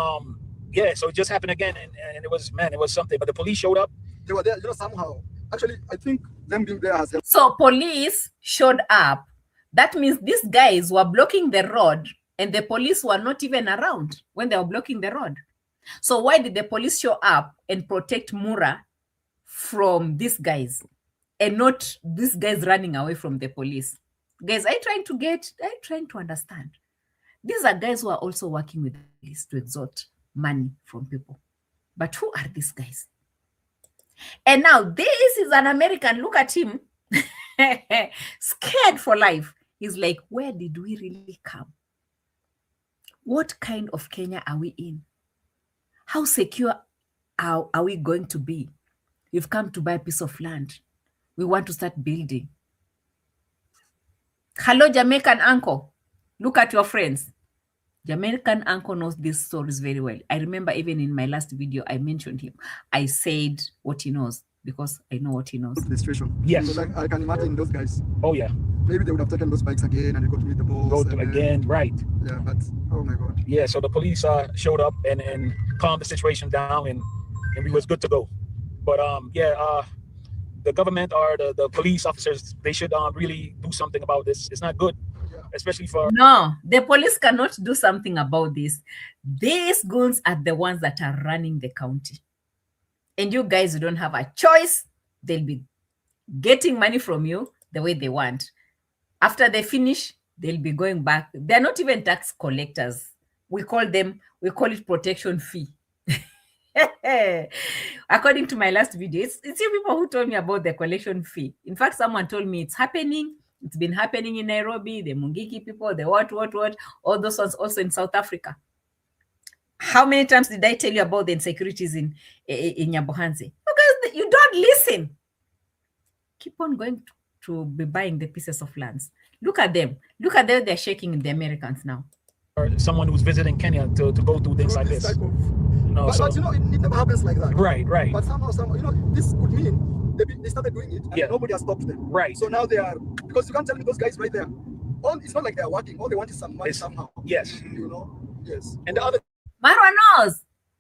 yeah, so it just happened again, and it was, man, it was something. But the police showed up. They were there, you know, somehow. Actually, I think them being there has helped. So police showed up. That means these guys were blocking the road, and the police were not even around when they were blocking the road. So why did the police show up and protect Mura from these guys, and not these guys running away from the police? Guys, I'm trying to understand. These are guys who are also working with the police to extort money from people. But who are these guys? And now this is an American. Look at him. Scared for life. He's like, where did we really come? What kind of Kenya are we in? How secure are we going to be? We've come to buy a piece of land. We want to start building. Hello, Jamaican uncle. Look at your friends. Jamaican uncle knows these stories very well. I remember even in my last video, I mentioned him. I said what he knows because I know what he knows. Discretion. Yes. So like, I can imagine those guys. Oh yeah. Maybe they would have taken those bikes again and they go to meet the boss. Go to again, right? Yeah, but oh my God. Yeah. So the police showed up and calmed the situation down, and we was good to go. But yeah, the government or the police officers, they should really do something about this. It's not good. Especially for... No, the police cannot do something about this. These goons are the ones that are running the county. And you guys don't have a choice. They'll be getting money from you the way they want. After they finish, they'll be going back. They're not even tax collectors. We call it protection fee. According to my last video, it's you people who told me about the collection fee. In fact, someone told me it's happening. It's been happening in Nairobi, the Mungiki people, the what, all those ones also in South Africa. How many times did I tell you about the insecurities in Nyabohanse? Because you don't listen. Keep on going to be buying the pieces of lands. Look at them. Look at them. They're shaking the Americans now. Or someone who's visiting Kenya to go through things like this. No, but you know, it never happens like that. Right. But somehow, you know, this could mean they started doing it and nobody has stopped them. Right. So now they are, because you can't tell me those guys right there. It's not like they're working. All they want is some money somehow. Yes. You know? Yes. And the other... Marwa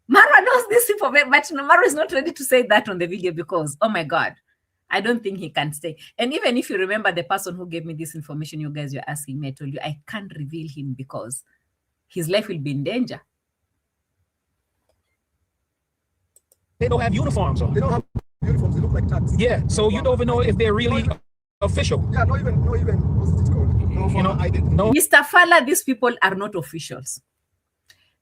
knows these people, but Marwa is not ready to say that on the video because, oh my God, I don't think he can stay. And even if you remember the person who gave me this information, you guys were asking me, I told you I can't reveal him because his life will be in danger. They don't have uniforms on. They don't have uniforms. They look like tags. Yeah, so you don't even know if they're really official. Yeah, not even, what's it called? No, You know, identity. no. Mr. Fala, these people are not officials.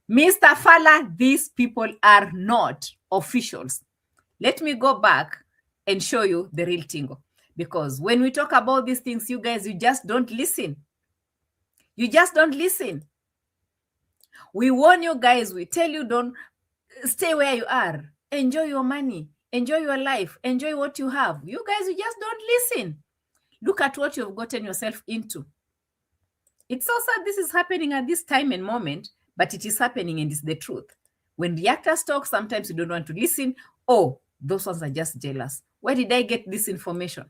Mr. Fala, these people are not officials. Let me go back and show you the real tingo. Because when we talk about these things, you guys, you just don't listen. You just don't listen. We warn you guys, we tell you don't stay where you are. Enjoy your money. Enjoy your life. Enjoy what you have. You guys, you just don't listen. Look at what you've gotten yourself into. It's so sad this is happening at this time and moment, but it is happening and it's the truth. When the actors talk, sometimes you don't want to listen. Oh, those ones are just jealous. Where did I get this information?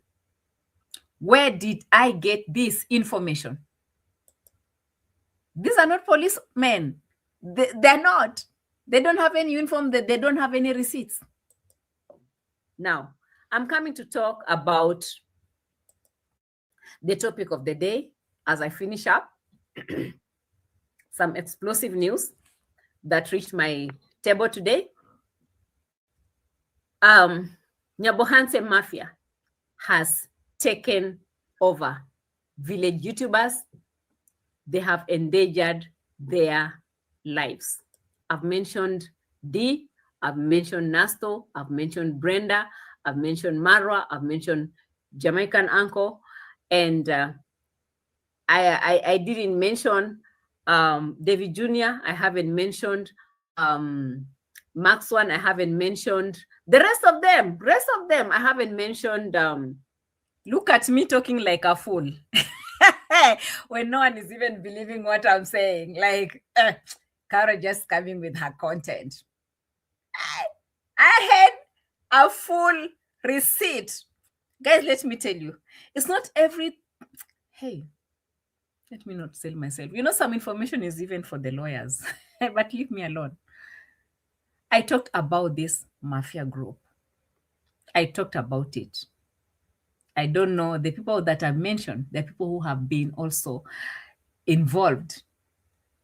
Where did I get this information? These are not policemen. They're not. They don't have any uniform. They don't have any receipts. Now, I'm coming to talk about the topic of the day as I finish up. Some explosive news that reached my table today. Nyabohanse Mafia has taken over village YouTubers. They have endangered their lives. I've mentioned Dee, I've mentioned Nasto, I've mentioned Brenda, I've mentioned Marwa, I've mentioned Jamaican Uncle, and I didn't mention David Jr. I haven't mentioned Max One. I haven't mentioned the rest of them. I haven't mentioned. Look at me talking like a fool when no one is even believing what I'm saying. Like Qarol just coming with her content. I had a full receipt. Guys, let me tell you, it's not every. Hey, let me not sell myself. You know, some information is even for the lawyers, but leave me alone. I talked about this mafia group. I talked about it. I don't know the people that I've mentioned, the people who have been also involved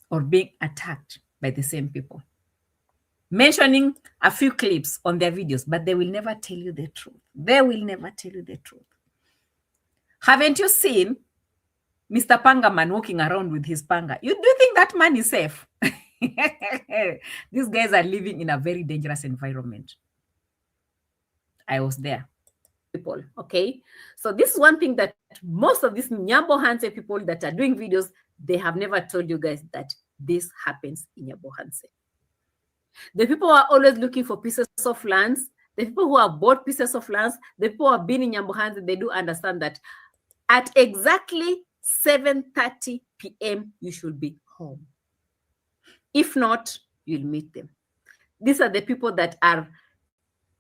or being attacked by the same people. Mentioning a few clips on their videos, but they will never tell you the truth. They will never tell you the truth. Haven't you seen Mr. Panga Man walking around with his panga? You do think that man is safe? These guys are living in a very dangerous environment. I was there. People, okay? So this is one thing that most of these Nyabohanse people that are doing videos, they have never told you guys that this happens in Nyabohanse. The people who are always looking for pieces of lands, the people who have bought pieces of lands, the people who have been in Nyabohanse, they do understand that at exactly 7:30 p.m. you should be home. If not, you'll meet them. These are the people that are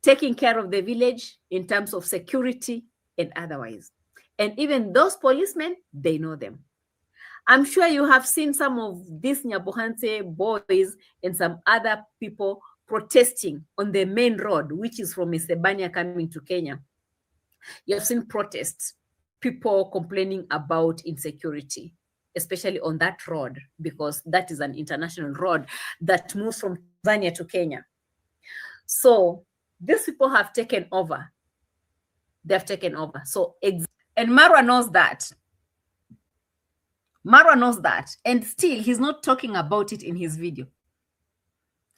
taking care of the village in terms of security and otherwise. And even those policemen, they know them. I'm sure you have seen some of these Nyabohanse boys and some other people protesting on the main road, which is from Isebania coming to Kenya. You have seen protests, people complaining about insecurity, especially on that road, because that is an international road that moves from Tanzania to Kenya. So these people have taken over. They've taken over. So, and Marwa knows that. Marwa knows that. And still, he's not talking about it in his video.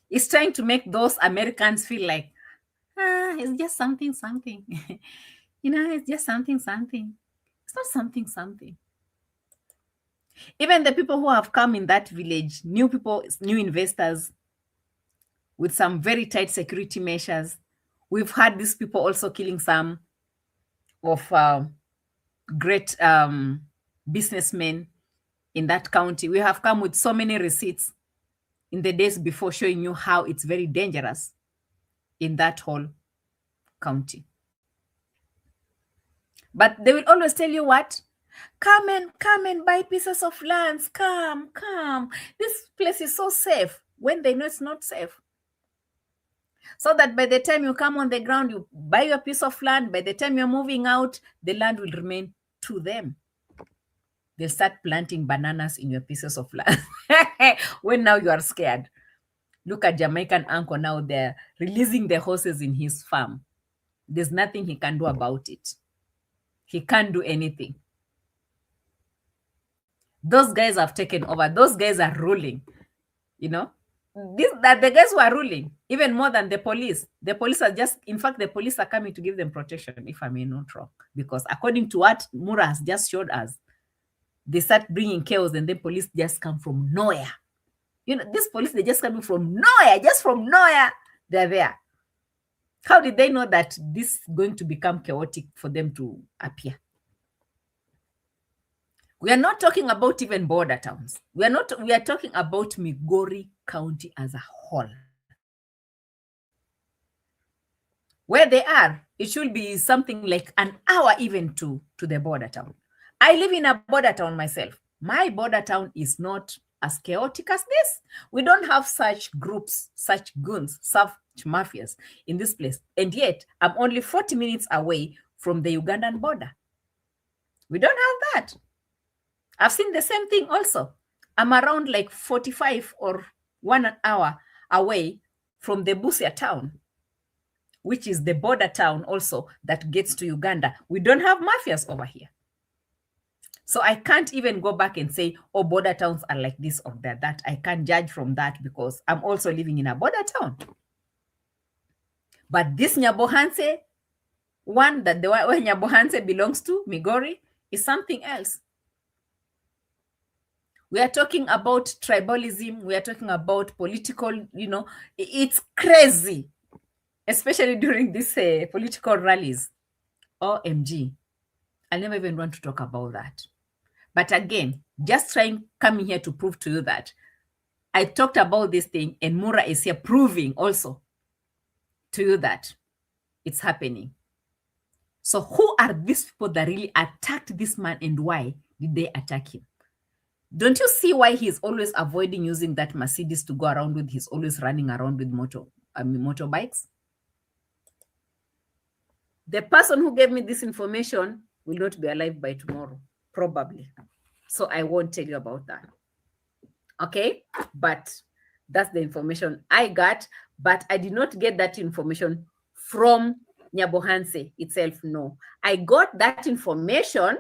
He's trying to make those Americans feel like, it's just something. You know, it's just something. It's not something. Even the people who have come in that village, new people, new investors, with some very tight security measures. We've had these people also killing some of great businessmen in that county. We have come with so many receipts in the days before showing you how it's very dangerous in that whole county. But they will always tell you what? Come and buy pieces of lands. Come. This place is so safe, when they know it's not safe. So that by the time you come on the ground, you buy your piece of land. By the time you're moving out, the land will remain to them. They'll start planting bananas in your pieces of land. When now you are scared. Look at Jamaican Uncle now. They're releasing the horses in his farm. There's nothing he can do about it. He can't do anything. Those guys have taken over. Those guys are ruling, you know. That the guys who are ruling, even more than the police. The police are just, in fact, the police are coming to give them protection, if I may not wrong. Because according to what Mura has just showed us, they start bringing chaos and then police just come from nowhere. You know, this police, they just coming from nowhere, just from nowhere, they're there. How did they know that this is going to become chaotic for them to appear? We are not talking about even border towns. We are talking about Migori County as a whole. Where they are, it should be something like an hour even to the border town. I live in a border town myself. My border town is not as chaotic as this. We don't have such groups, such goons, such mafias in this place. And yet, I'm only 40 minutes away from the Ugandan border. We don't have that. I've seen the same thing also. I'm around like 45 or 1 hour away from the Busia town, which is the border town also that gets to Uganda. We don't have mafias over here. So I can't even go back and say, oh, border towns are like this or that. I can't judge from that because I'm also living in a border town. But this Nyabohanse one, that the where Nyabohanse belongs to, Migori, is something else. We are talking about tribalism. We are talking about political, you know, it's crazy, especially during these political rallies. OMG. I never even want to talk about that. But again, just coming here to prove to you that I talked about this thing and Mura is here proving also to you that it's happening. So who are these people that really attacked this man and why did they attack him? Don't you see why he's always avoiding using that Mercedes to go around with? He's always running around with motorbikes. The person who gave me this information will not be alive by tomorrow, probably. So I won't tell you about that. Okay? But that's the information I got. But I did not get that information from Nyabohanse itself. No. I got that information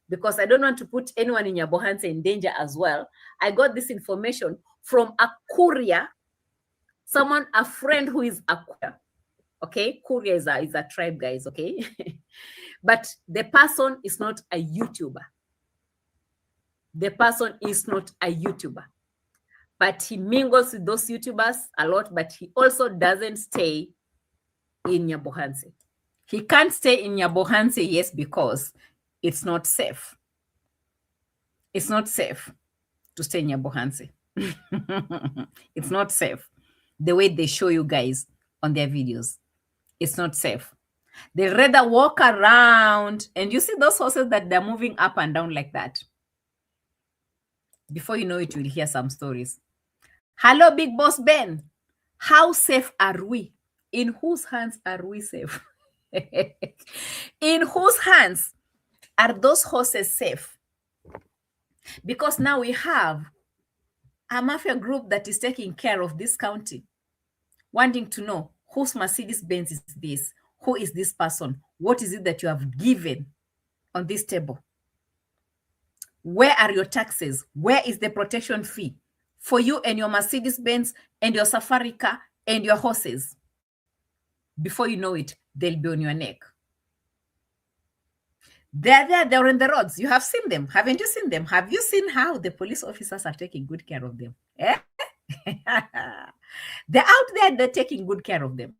because I don't want to put anyone in Nyabohanse in danger as well. I got this information from a courier, a friend who is a courier. Okay, courier is a tribe, guys, okay? But the person is not a YouTuber. The person is not a YouTuber. But he mingles with those YouTubers a lot, but he also doesn't stay in Nyabohanse. He can't stay in Nyabohanse, yes, because it's not safe. It's not safe to stay in Nyabohanse. It's not safe. The way they show you guys on their videos, it's not safe. They rather walk around and you see those horses that they're moving up and down like that. Before you know it, you'll hear some stories. Hello, Big Boss Ben. How safe are we? In whose hands are we safe? In whose hands are those horses safe? Because now we have a mafia group that is taking care of this county, wanting to know whose Mercedes-Benz is this? Who is this person? What is it that you have given on this table? Where are your taxes? Where is the protection fee for you and your Mercedes-Benz and your safari car and your horses? Before you know it, they'll be on your neck. They're there, they're on the roads. You have seen them. Haven't you seen them? Have you seen how the police officers are taking good care of them? Eh? They're out there, they're taking good care of them.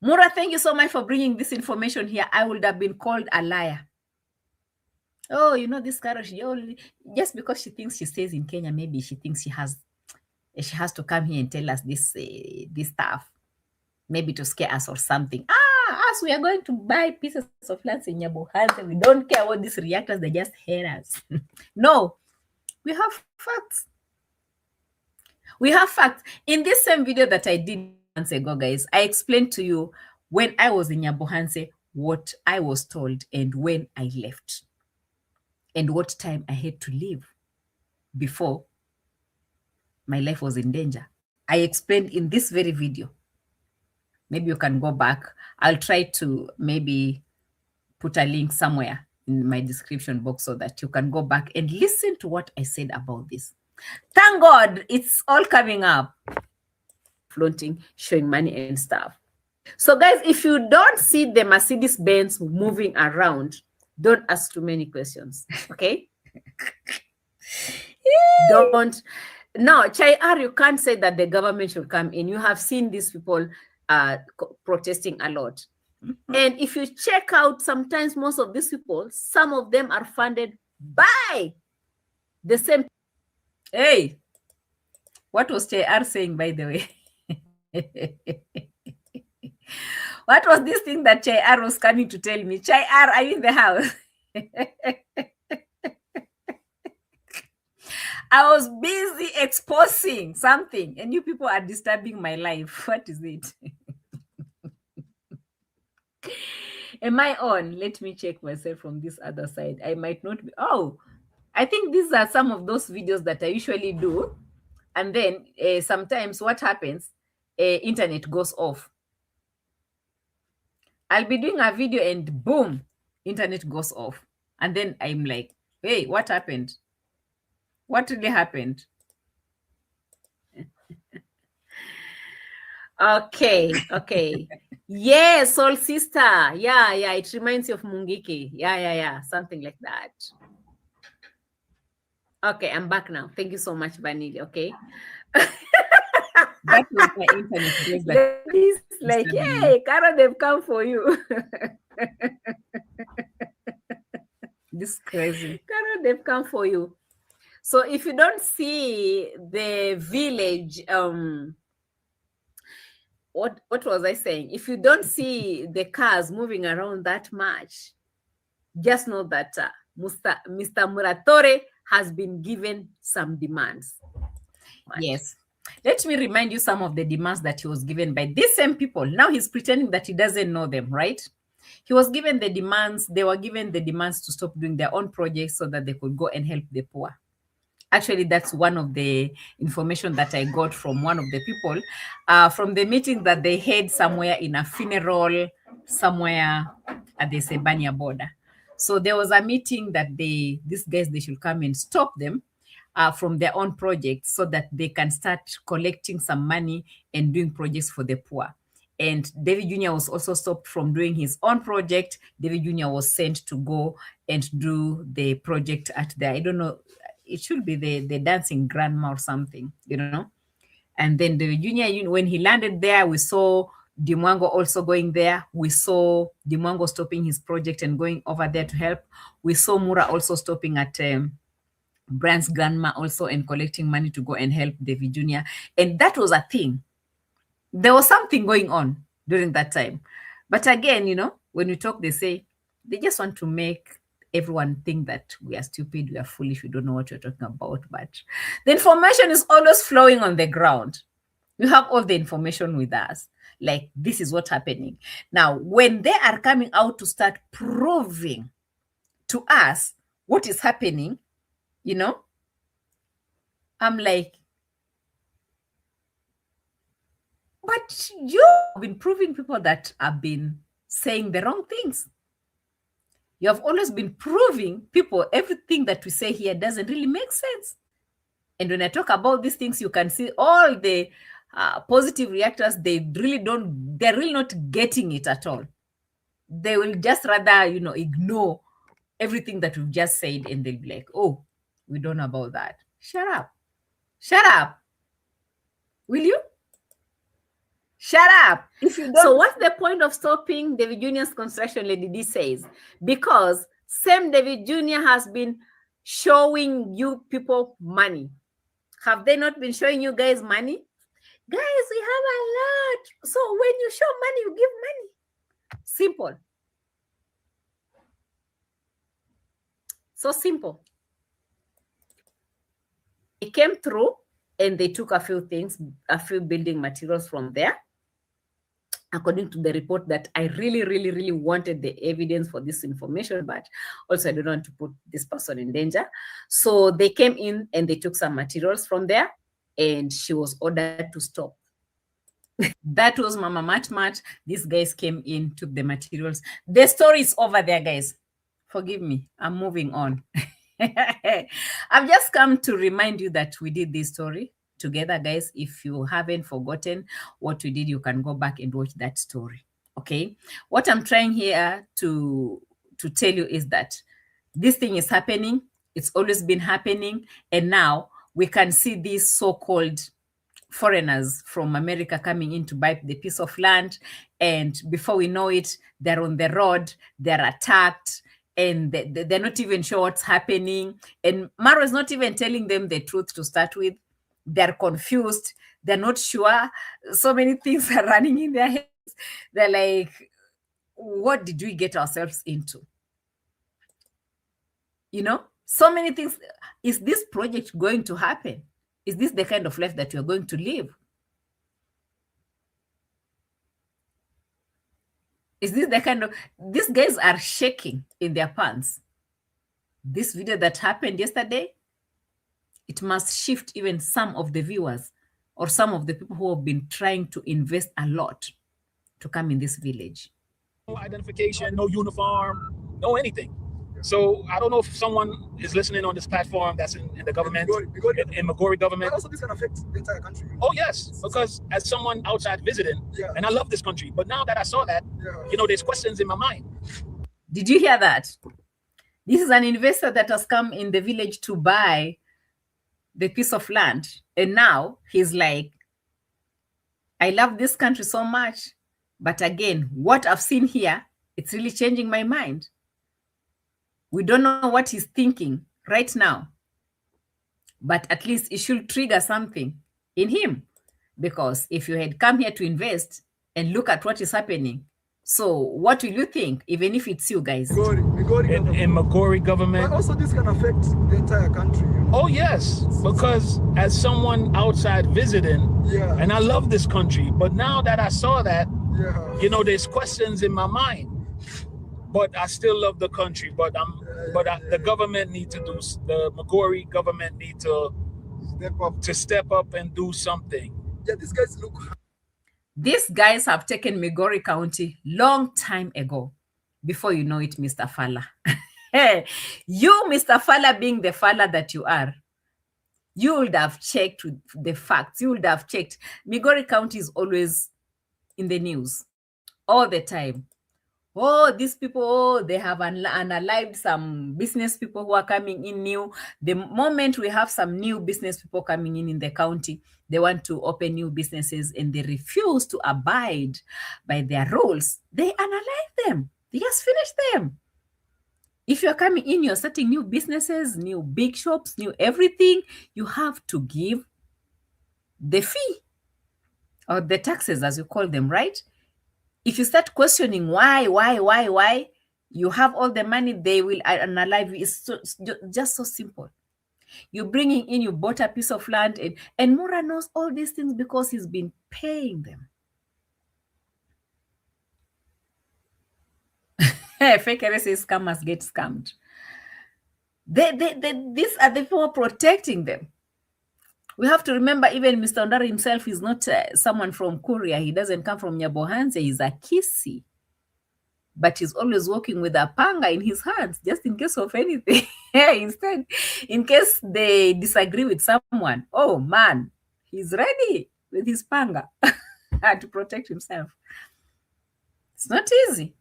Mura, thank you so much for bringing this information here. I would have been called a liar. Oh, you know, this Qarol, just because she thinks she stays in Kenya, maybe she thinks she has to come here and tell us this stuff, maybe to scare us or something. Us, we are going to buy pieces of land in Nyabohanse. We don't care about these reactors, they just hate us. No, we have facts. We have facts. In this same video that I did months ago, guys, I explained to you when I was in Nyabohanse, what I was told and when I left and what time I had to leave before my life was in danger. I explained in this very video. Maybe you can go back. I'll try to maybe put a link somewhere in my description box so that you can go back and listen to what I said about this. Thank God it's all coming up. Flaunting, showing money and stuff. So guys, if you don't see the Mercedes-Benz moving around, don't ask too many questions, okay? Don't. Now, Chai you can't say that the government should come in. You have seen these people protesting a lot. And if you check out, sometimes most of these people, some of them are funded by the same. Hey, what was Chai saying, by the way? What was this thing that Chai was coming to tell me? Chai, are you in the house? I was busy exposing something, and you people are disturbing my life. What is it? Am I on? Let me check myself from this other side. I might not be. Oh, I think these are some of those videos that I usually do. And then sometimes what happens, internet goes off. I'll be doing a video and boom, internet goes off. And then I'm like, hey, what happened? What really happened? Okay. Yes, Soul Sister. Yeah. It reminds you of Mungiki. Yeah. Something like that. Okay, I'm back now. Thank you so much, Vanilla. Okay. That was my internet. Like, hey, Qarol, they've come for you. This is crazy. Qarol, they've come for you. So if you don't see the village, what was I saying? If you don't see the cars moving around that much, just know that Mr. Muratore has been given some demands. Yes. Let me remind you some of the demands that he was given by these same people. Now he's pretending that he doesn't know them, right? He was given the demands. They were given the demands to stop doing their own projects so that they could go and help the poor. Actually, that's one of the information that I got from one of the people from the meeting that they had somewhere in a funeral somewhere at the Sebania border. So there was a meeting that these guys, they should come and stop them from their own projects so that they can start collecting some money and doing projects for the poor. And David Jr. was also stopped from doing his own project. David Jr. was sent to go and do the project at the, I don't know, it should be the dancing grandma or something, you know. And then David Jr., when he landed there, we saw Dimwango also going there. We saw Dimwango stopping his project and going over there to help. We saw Mura also stopping at Brand's grandma also and collecting money to go and help David Jr. And that was a thing. There was something going on during that time. But again, you know, when we talk, they say they just want to make everyone think that we are stupid, we are foolish, we don't know what you're talking about. But the information is always flowing on the ground. We have all the information with us. Like, this is what's happening. Now, when they are coming out to start proving to us what is happening, you know, I'm like, but you've been proving people that have been saying the wrong things. You have always been proving people everything that we say here doesn't really make sense. And when I talk about these things, you can see all the positive reactors, they're really not getting it at all. They will just rather, you know, ignore everything that we've just said, and they'll be like, oh, we don't know about that. Shut up. Shut up. Will you? Shut up. If you don't. So what's the point of stopping David Jr.'s construction, Lady D says? Because same David Jr. has been showing you people money. Have they not been showing you guys money? Guys, we have a lot. So when you show money, you give money. Simple. So simple. It came through and they took a few things, a few building materials from there. According to the report, that I really wanted the evidence for this information, but also I don't want to put this person in danger. So they came in and they took some materials from there, and she was ordered to stop. That was Mama Mat. These guys came in, took the materials. The story is over there, guys. Forgive me. I'm moving on. I've just come to remind you that we did this story together, guys. If you haven't forgotten what we did, you can go back and watch that story. Okay. What I'm trying here to tell you is that this thing is happening. It's always been happening. And now we can see these so-called foreigners from America coming in to buy the piece of land. And before we know it, they're on the road, they're attacked, and they're not even sure what's happening. And Marwa is not even telling them the truth to start with. They're confused. They're not sure. So many things are running in their heads. They're like, what did we get ourselves into? You know, so many things. Is this project going to happen? Is this the kind of life that you're going to live? Is this the kind of... These guys are shaking in their pants. This video that happened yesterday, it must shift even some of the viewers or some of the people who have been trying to invest a lot to come in this village. No identification, no uniform, no anything. So I don't know if someone is listening on this platform that's in the government, in Migori government. But also this can affect the entire country. Oh yes, because as someone outside visiting, and I love this country, but now that I saw that, you know, there's questions in my mind. Did you hear that? This is an investor that has come in the village to buy the piece of land. And now he's like, I love this country so much. But again, what I've seen here, it's really changing my mind. We don't know what he's thinking right now, but at least it should trigger something in him. Because if you had come here to invest and look at what is happening, so what will you think, even if it's you guys? In Migori government. But also this can affect the entire country. Oh yes, because as someone outside visiting, and I love this country, but now that I saw that, you know, there's questions in my mind. But I still love the country. But the government need to do, the Migori government need to step up and do something. Yeah, these guys look. These guys have taken Migori County long time ago. Before you know it, Mr. Fala. You, Mr. Fala, being the Fala that you are, you would have checked the facts. You would have checked. Migori County is always in the news all the time. Oh, these people, oh, they have unalived some business people who are coming in new. The moment we have some new business people coming in the county, they want to open new businesses and they refuse to abide by their rules. They unalive them. They just finish them. If you're coming in, you're starting new businesses, new big shops, new everything, you have to give the fee or the taxes, as you call them, right? If you start questioning why, you have all the money, they will unalive you. It's just so simple. You're bringing in, you bought a piece of land, and Mura knows all these things because he's been paying them. Fake says scammers get scammed. These are the people protecting them. We have to remember, even Mr. Ondara himself is not someone from Korea. He doesn't come from Nyabohanse. He's a Kisi. But he's always walking with a panga in his hands, just in case of anything. Instead, in case they disagree with someone, oh man, he's ready with his panga to protect himself. It's not easy.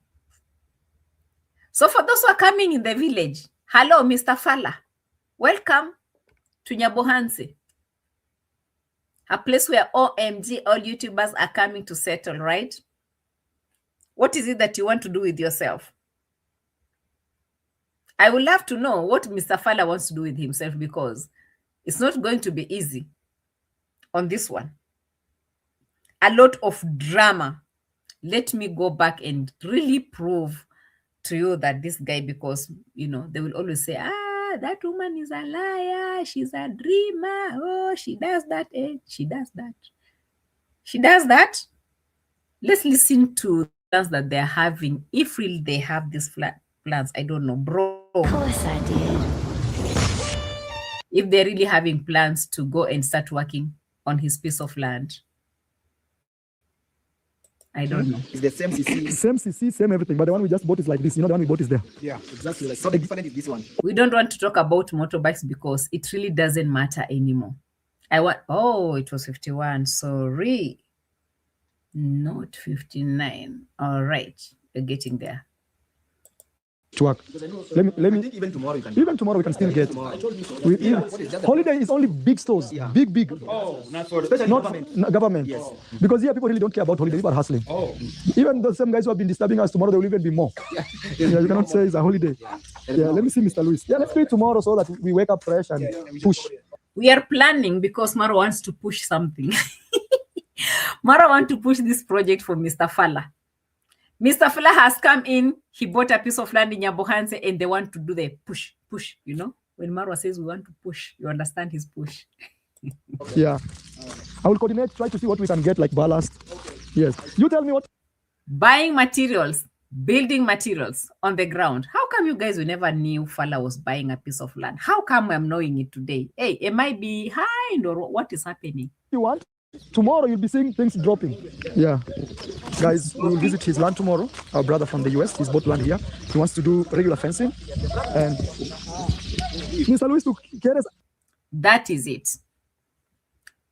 So for those who are coming in the village, hello, Mr. Fala. Welcome to Nyabohanse. A place where OMG, all YouTubers are coming to settle, right? What is it that you want to do with yourself? I would love to know what Mr. Fala wants to do with himself, because it's not going to be easy on this one. A lot of drama. Let me go back and really prove to you that this guy, because, you know, they will always say, that woman is a liar, she's a dreamer, oh, she does that, she does that. She does that. Let's listen to plans that they're having, if really they have these plans. I don't know, bro. Of course I did. If they're really having plans to go and start working on his piece of land. I don't know. It's the same CC. Same CC, same everything, but the one we just bought is like this. You know, the one we bought is there. Yeah, exactly. Like, so the different is this one. We don't want to talk about motorbikes because it really doesn't matter anymore. It was 51. Sorry. Not 59. All right. We're getting there. To work. Let I me. think even tomorrow you can. Even tomorrow we can still get. I told you so. We, holiday is only big stores, Yeah. big. Oh, not for especially Not government. government. Yes. Because here people really don't care about holiday, people are hustling. Oh, Even the same guys who have been disturbing us tomorrow, there will even be more. yeah. Yeah, you cannot say it's a holiday. Yeah, let me see Mr. Luis. Yeah, let's do it tomorrow so that we wake up fresh and push. We are planning because Marwa wants to push something. Marwa wants to push this project for Mr. Fala. Mr. Fala has come in. He bought a piece of land in Nyabohanse and they want to do the push. You know, when Marwa says we want to push, you understand his push. Yeah. I will coordinate, try to see what we can get like ballast. Yes. You tell me what. Buying materials, building materials on the ground. How come you guys never knew Fala was buying a piece of land? How come I'm knowing it today? Hey, am I behind or what is happening? You want? Tomorrow you'll be seeing things dropping. Yeah. Guys, we will visit his land tomorrow. Our brother from the US, he's bought land here. He wants to do regular fencing. And Mr. Luis, to get us. That is it.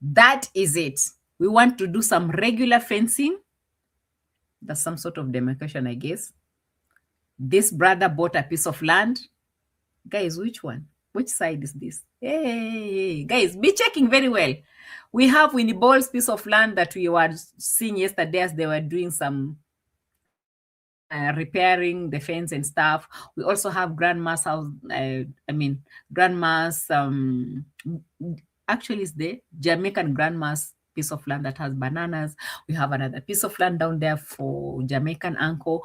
That is it. We want to do some regular fencing. That's some sort of demarcation, I guess. This brother bought a piece of land. Guys, which one? Which side is this? Hey, guys, be checking very well. We have Winnie Ball's piece of land that we were seeing yesterday as they were doing some repairing the fence and stuff. We also have Grandma's house. Grandma's, actually it's the Jamaican Grandma's piece of land that has bananas. We have another piece of land down there for Jamaican uncle.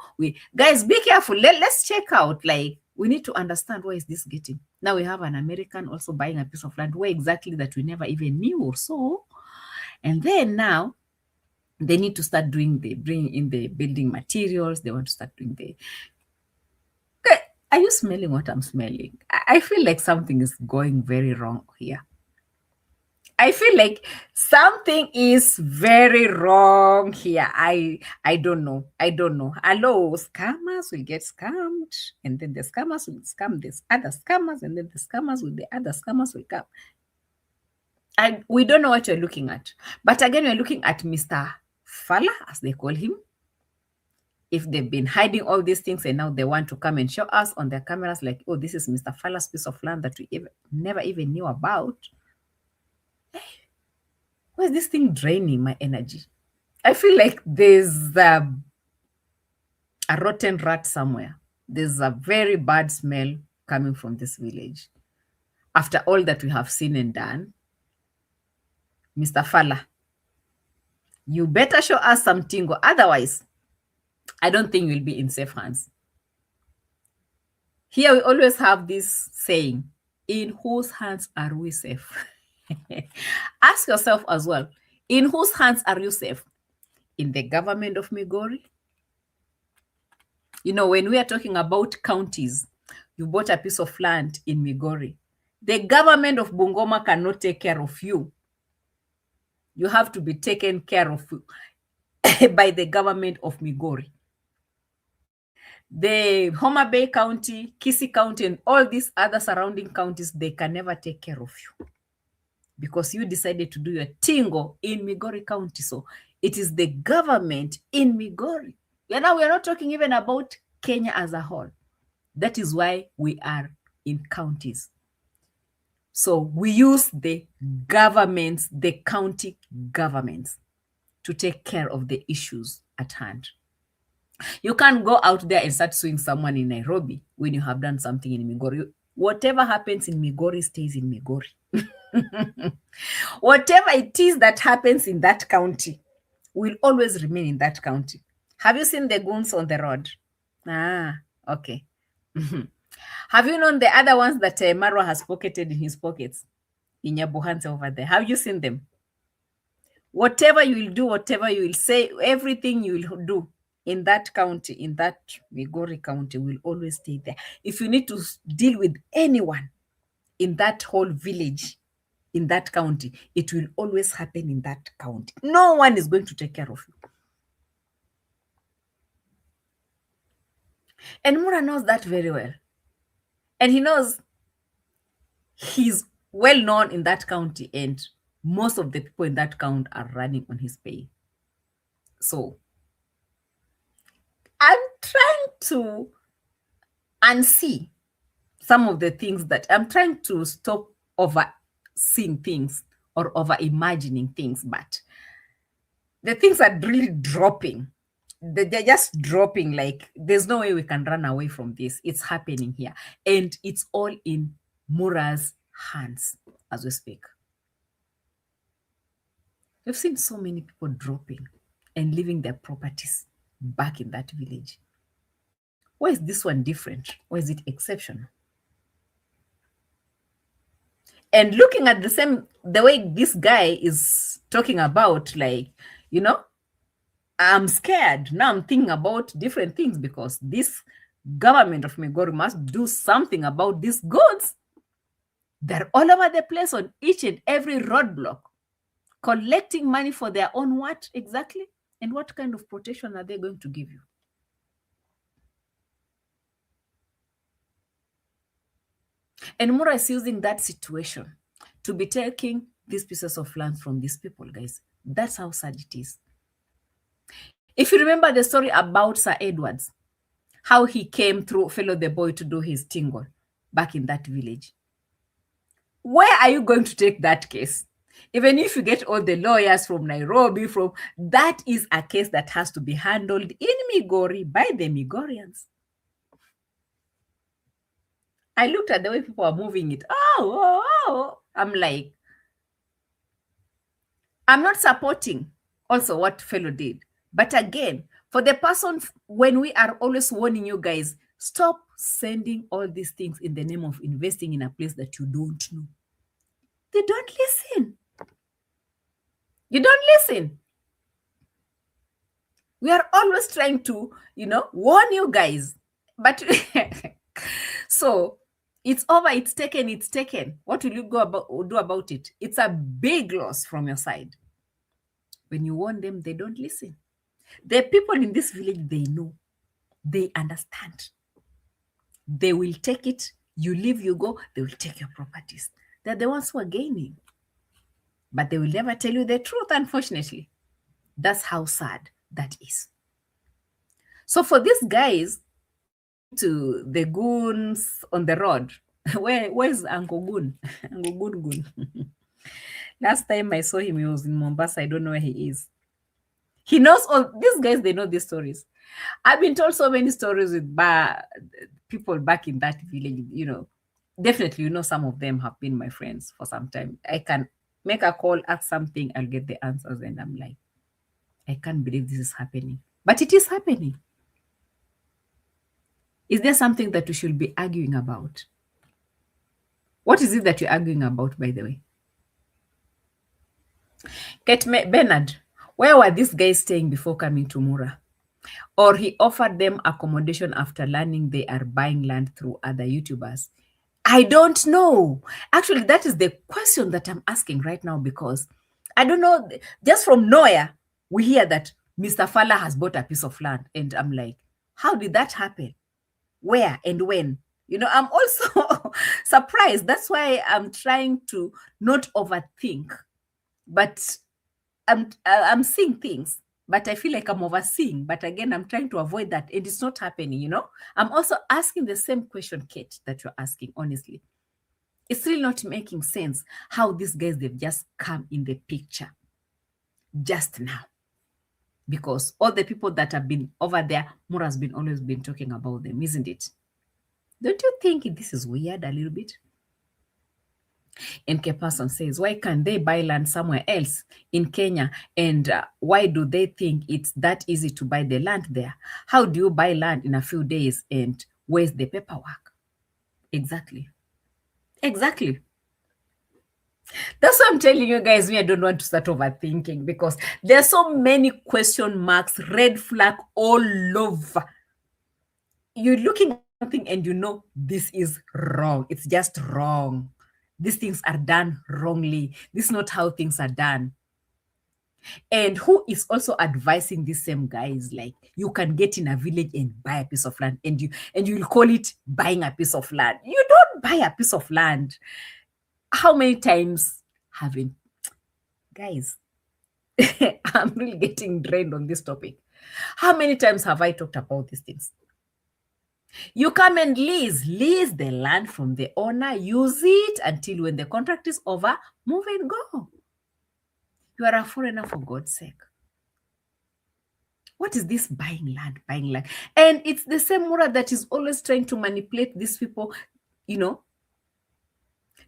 Guys, be careful. Let's check out. Like, we need to understand where is this getting. Now we have an American also buying a piece of land where exactly that we never even knew or so. And then now they need to start bringing in the building materials. They want to start doing Okay, are you smelling what I'm smelling? I feel like something is going very wrong here. I feel like something is very wrong here. I don't know. Hello, scammers will get scammed, and then the scammers will scam this other scammers, and then the scammers with the other scammers will come. We don't know what you're looking at. But again, we're looking at Mr. Fala, as they call him. If they've been hiding all these things and now they want to come and show us on their cameras like, oh, this is Mr. Fala's piece of land that we never even knew about. Why is this thing draining my energy? I feel like there's a rotten rat somewhere. There's a very bad smell coming from this village. After all that we have seen and done, Mr. Fala, you better show us some tingo. Otherwise, I don't think we'll be in safe hands. Here we always have this saying, in whose hands are we safe? Ask yourself as well, in whose hands are you safe? In the government of Migori? You know, when we are talking about counties, you bought a piece of land in Migori. The government of Bungoma cannot take care of you. You have to be taken care of by the government of Migori. The Homa Bay County, Kisii County, and all these other surrounding counties, they can never take care of you because you decided to do your tingo in Migori County. So it is the government in Migori. Now we are not talking even about Kenya as a whole. That is why we are in counties. So we use the governments, the county governments, to take care of the issues at hand. You can't go out there and start suing someone in Nairobi when you have done something in Migori. Whatever happens in Migori stays in Migori. Whatever it is that happens in that county will always remain in that county. Have you seen the Gõöns on the road? Ah, okay. Have you known the other ones that Marwa has pocketed in his pockets in Nyabohanse over there? Have you seen them? Whatever you will do, whatever you will say, everything you will do in that county, in that Migori County, will always stay there. If you need to deal with anyone in that whole village, in that county, it will always happen in that county. No one is going to take care of you. And Mura knows that very well. And he knows he's well known in that county, and most of the people in that county are running on his pay. So I'm trying to unsee some of the things that I'm trying to stop overseeing things or over imagining things, but the things are really dropping. They're just dropping. Like, there's no way we can run away from this. It's happening here, and it's all in Mura's hands as we speak. We've seen so many people dropping and leaving their properties back in that village. Why is this one different? Why is it exceptional? And looking at the way this guy is talking about, like, I'm scared. Now I'm thinking about different things, because this government of Migori must do something about these goods. They're all over the place on each and every roadblock, collecting money for their own what exactly? And what kind of protection are they going to give you? And Mura is using that situation to be taking these pieces of land from these people, guys. That's how sad it is. If you remember the story about Sir Edwards, how he came through, followed the boy to do his tingle back in that village. Where are you going to take that case? Even if you get all the lawyers from Nairobi, that is a case that has to be handled in Migori by the Migorians. I looked at the way people are moving it. Oh. I'm like, I'm not supporting also what fellow did. But again, for the person, when we are always warning you guys, stop sending all these things in the name of investing in a place that you don't know. They don't listen. You don't listen. We are always trying to, warn you guys. But so it's over, it's taken. What will you do about it? It's a big loss from your side. When you warn them, they don't listen. The people in this village, they know. They understand. They will take it. You leave, you go, they will take your properties. They're the ones who are gaining. But they will never tell you the truth, unfortunately. That's how sad that is. So for these guys, to the goons on the road, where's Uncle Goon? Uncle Goon. Last time I saw him, he was in Mombasa. I don't know where he is. He knows all these guys. They know these stories. I've been told so many stories with people back in that village. Definitely, some of them have been my friends for some time. I can make a call, ask something, I'll get the answers, and I'm like, I can't believe this is happening. But it is happening. Is there something that we should be arguing about? What is it that you're arguing about, by the way? Kate Bernard, where were these guys staying before coming to Mura? Or he offered them accommodation after learning they are buying land through other YouTubers? I don't know. Actually, that is the question that I'm asking right now, because I don't know. Just from nowhere, we hear that Mr. Fala has bought a piece of land. And I'm like, how did that happen? Where and when? I'm also surprised. That's why I'm trying to not overthink. But I'm seeing things, but I feel like I'm overseeing. But again, I'm trying to avoid that. And it's not happening, I'm also asking the same question, Kate, that you're asking, honestly. It's really not making sense how these guys, they've just come in the picture just now. Because all the people that have been over there, Mura's always been talking about them, isn't it? Don't you think this is weird a little bit? NK Person says, why can't they buy land somewhere else in Kenya? And why do they think it's that easy to buy the land there? How do you buy land in a few days, and where's the paperwork? Exactly. That's why I'm telling you guys, I don't want to start overthinking, because there's so many question marks, red flag all over. You're looking at something and this is wrong. It's just wrong. These things are done wrongly. This is not how things are done. And who is also advising these same guys, like, you can get in a village and buy a piece of land, and you'll call it buying a piece of land. You don't buy a piece of land. How many times haven't, guys, I'm really getting drained on this topic. How many times have I talked about these things? You come and lease the land from the owner, use it until when the contract is over, move and go. You are a foreigner, for God's sake. What is this buying land? And it's the same Mura that is always trying to manipulate these people,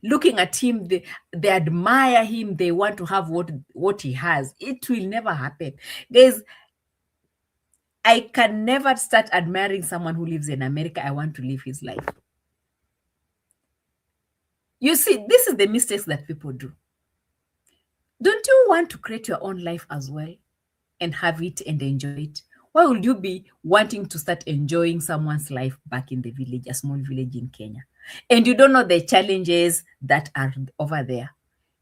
looking at him, they admire him, they want to have what he has. It will never happen. Guys, I can never start admiring someone who lives in America. I want to live his life. You see, this is the mistakes that people do. Don't you want to create your own life as well and have it and enjoy it? Why would you be wanting to start enjoying someone's life back in the village, a small village in Kenya? And you don't know the challenges that are over there.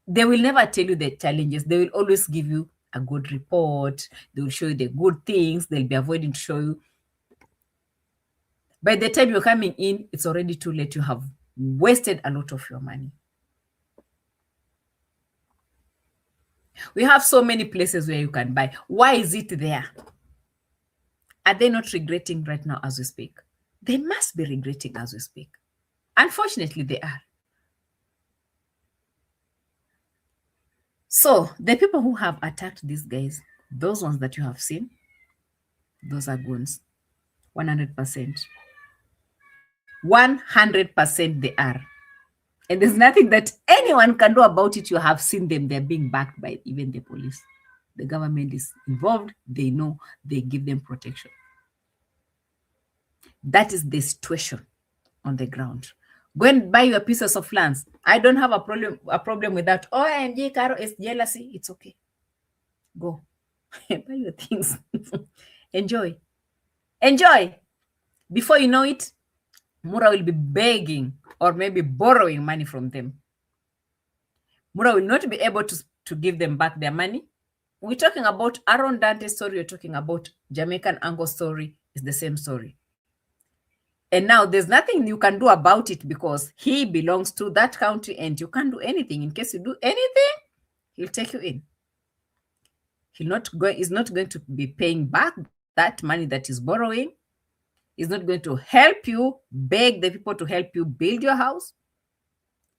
They will never tell you the challenges. They will always give you a good report. They will show you the good things. They'll be avoiding to show you. By the time you're coming in, it's already too late. You have wasted a lot of your money. We have so many places where you can buy. Why is it there? Are they not regretting right now as we speak? They must be regretting as we speak. Unfortunately, they are. So the people who have attacked these guys, those ones that you have seen, those are goons. 100%. 100% they are. And there's nothing that anyone can do about it. You have seen them. They're being backed by even the police. The government is involved. They know, they give them protection. That is the situation on the ground. Go and buy your pieces of lands. I don't have a problem with that. Oh, A.M Qarol is jealousy. It's okay. Go. Buy your things. Enjoy. Enjoy. Before you know it, Mura will be begging or maybe borrowing money from them. Mura will not be able to give them back their money. We're talking about Aaron Dante's story. You're talking about Jamaican Ango's story. It's the same story. And now there's nothing you can do about it because he belongs to that country and you can't do anything. In case you do anything, he'll take you in. He's not going to be paying back that money that he's borrowing. He's not going to help you, beg the people to help you build your house.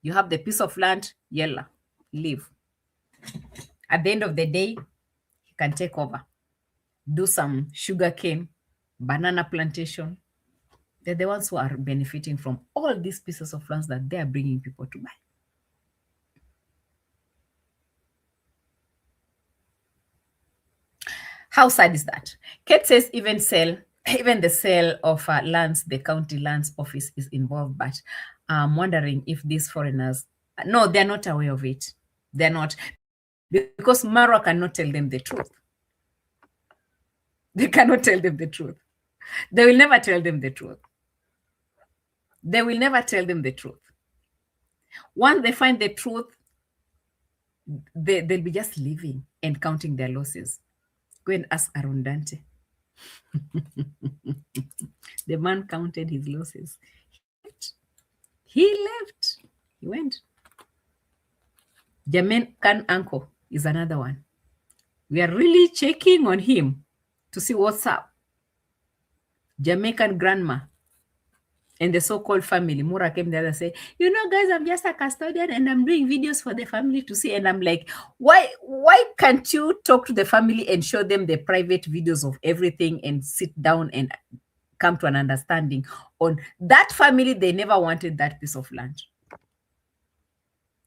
You have the piece of land, yalla, leave. At the end of the day, he can take over. Do some sugarcane, banana plantation. They're the ones who are benefiting from all these pieces of lands that they are bringing people to buy. How sad is that? Kate says even the sale of lands, the county lands office is involved, but I'm wondering if these foreigners, no, they're not aware of it. They're not, because Marwa cannot tell them the truth. They cannot tell them the truth. They will never tell them the truth. They will never tell them the truth. Once they find the truth, they'll be just living and counting their losses. Go and ask Aaron Dante. The man counted his losses. He left. He went. Jamaican uncle is another one. We are really checking on him to see what's up. Jamaican grandma and the so-called family. Mura came there and said, you know, guys, I'm just a custodian and I'm doing videos for the family to see. And I'm like, why can't you talk to the family and show them the private videos of everything and sit down and come to an understanding on that family? They never wanted that piece of land.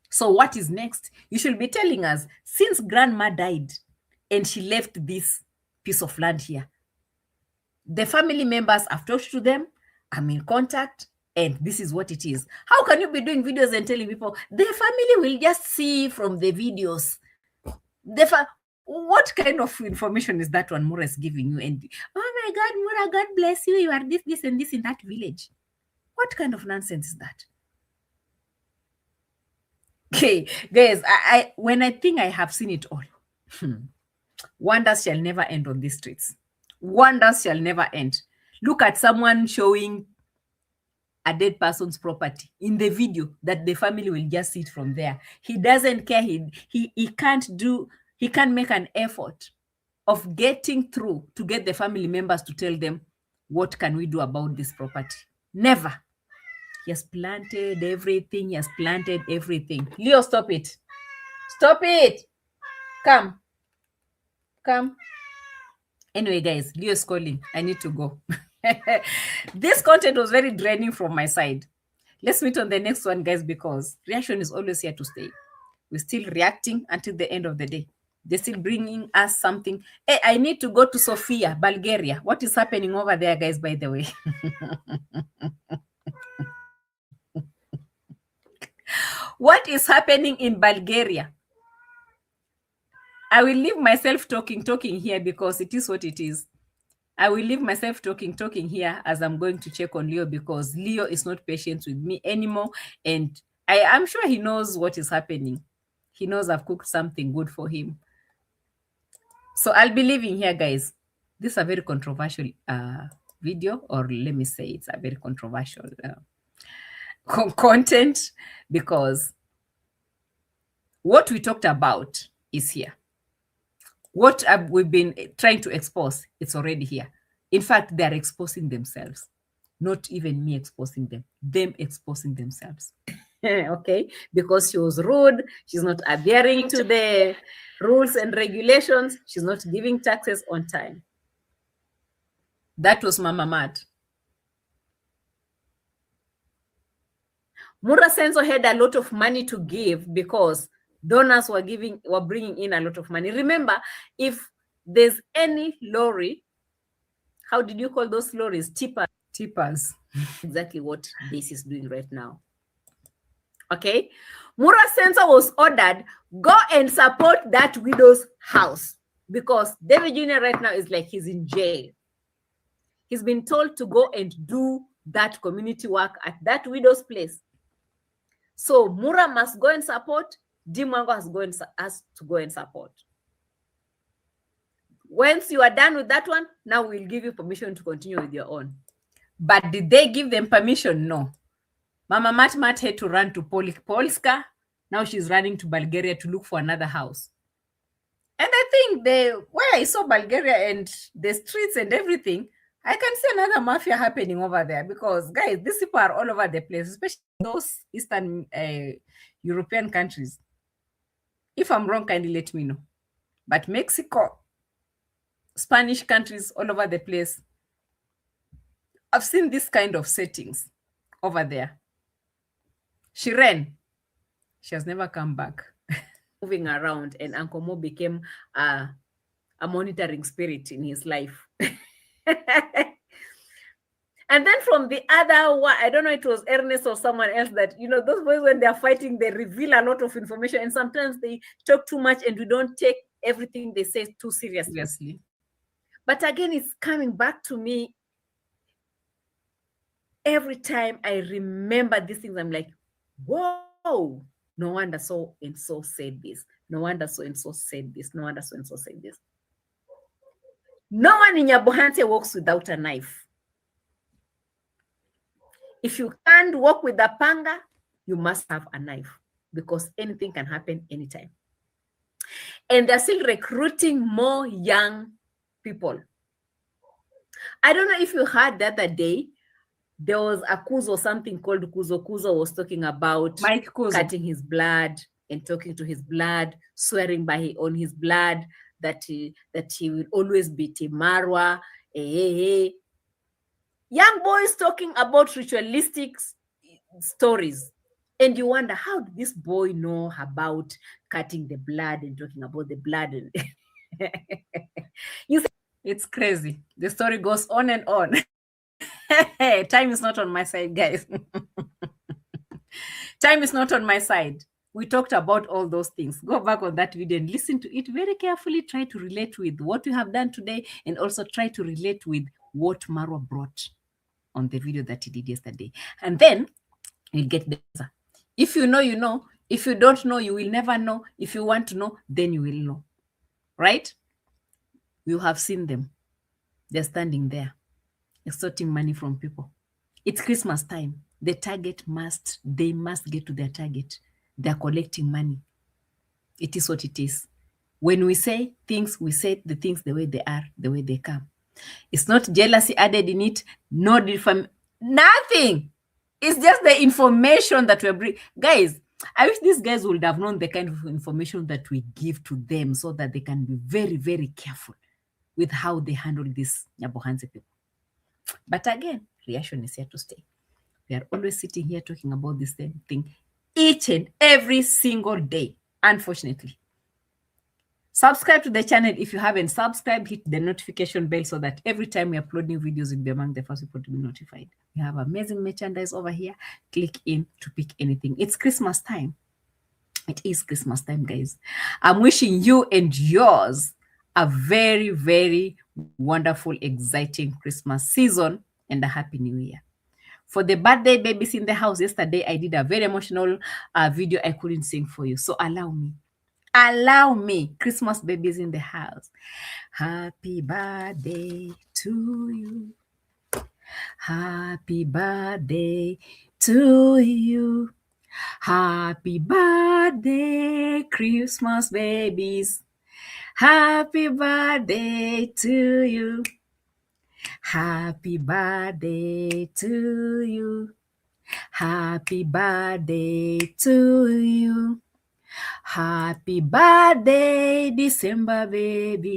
So what is next? You should be telling us, since grandma died and she left this piece of land here, the family members, I've talked to them, I'm in contact, and this is what it is. How can you be doing videos and telling people the family will just see from the videos? What kind of information is that one Mura is giving you? And oh my God, Mura, God bless you. You are this, and this in that village. What kind of nonsense is that? Okay, guys, when I think I have seen it all, Wonders shall never end on these streets. Wonders shall never end. Look at someone showing a dead person's property in the video that the family will just see it from there. He doesn't care. He can't make an effort of getting through to get the family members to tell them, what can we do about this property? Never. He has planted everything. He has planted everything. Leo, stop it. Stop it. Come. Anyway, guys, Leo is calling. I need to go. This content was very draining from my side. Let's meet on the next one, guys, because reaction is always here to stay. We're still reacting until the end of the day. They're still bringing us something. Hey, I need to go to Sofia, Bulgaria. What is happening over there, guys, by the way? What is happening in Bulgaria? I will leave myself talking here because it is what it is. I will leave myself talking here as I'm going to check on Leo, because Leo is not patient with me anymore. And I'm sure he knows what is happening. He knows I've cooked something good for him. So I'll be leaving here, guys. This is a very controversial video, or let me say it's a very controversial content, because what we talked about is here. What we've been trying to expose, it's already here. In fact, they're exposing themselves. Not even me exposing them exposing themselves. Okay? Because she was rude, she's not adhering to the rules and regulations, she's not giving taxes on time. That was Mama Mad. Mura Senso had a lot of money to give because donors were bringing in a lot of money. Remember, if there's any lorry, how did you call those lorries? Tippers. Exactly what this is doing right now. Okay. Mura Senso was ordered, go and support that widow's house, because David Jr. right now is like he's in jail. He's been told to go and do that community work at that widow's place. So Mura must go and support. Dimwango has to go and support. Once you are done with that one, now we'll give you permission to continue with your own. But did they give them permission? No. Mama Mat had to run to Polska. Now she's running to Bulgaria to look for another house. And I think where I saw Bulgaria and the streets and everything, I can see another mafia happening over there, because, guys, these people are all over the place, especially those Eastern European countries. If I'm wrong, kindly let me know. But Mexico, Spanish countries, all over the place, I've seen this kind of settings over there. She ran. She has never come back. Moving around, and Uncle Mo became a monitoring spirit in his life. And then from the other one, I don't know, it was Ernest or someone else, that, you know, those boys, when they're fighting, they reveal a lot of information, and sometimes they talk too much and we don't take everything they say too seriously. But again, it's coming back to me every time I remember these things. I'm like, whoa, no wonder so and so said this. No wonder so and so said this. No wonder so and so said this. No one in Nyabohante walks without a knife. If you can't walk with a panga, you must have a knife, because anything can happen anytime. And they're still recruiting more young people. I don't know if you heard the other day, there was a Kuzo, something called Kuzo. Kuzo was talking about Mike Kuzo cutting his blood and talking to his blood, swearing on his blood that he will always be Team Marwa. Young boys talking about ritualistic stories. And you wonder, how did this boy know about cutting the blood and talking about the blood? You see, it's crazy. The story goes on and on. Time is not on my side, guys. Time is not on my side. We talked about all those things. Go back on that video and listen to it very carefully. Try to relate with what we have done today, and also try to relate with what Marwa brought on the video that he did yesterday. And then you'll get the answer. If you know, you know. If you don't know, you will never know. If you want to know, then you will know. Right? You have seen them. They're standing there, extorting money from people. It's Christmas time. They must get to their target. They're collecting money. It is what it is. When we say things, we say the things the way they are, the way they come. It's not jealousy added in it, no nothing. It's just the information that we're bringing. Guys, I wish these guys would have known the kind of information that we give to them so that they can be very, very careful with how they handle these Nyabohanse people. But again, reaction is here to stay. We are always sitting here talking about the same thing each and every single day, unfortunately. Subscribe to the channel if you haven't subscribed. Hit the notification bell so that every time we upload new videos, you'll be among the first people to be notified. We have amazing merchandise over here. Click in to pick anything. It's Christmas time. It is Christmas time, guys. I'm wishing you and yours a very, very wonderful, exciting Christmas season and a happy new year. For the birthday babies in the house, yesterday I did a very emotional video I couldn't sing for you. So allow me, Christmas babies in the house. Happy birthday to you. Happy birthday to you. Happy birthday, Christmas babies. Happy birthday to you. Happy birthday to you. Happy birthday to you. Happy birthday, December baby.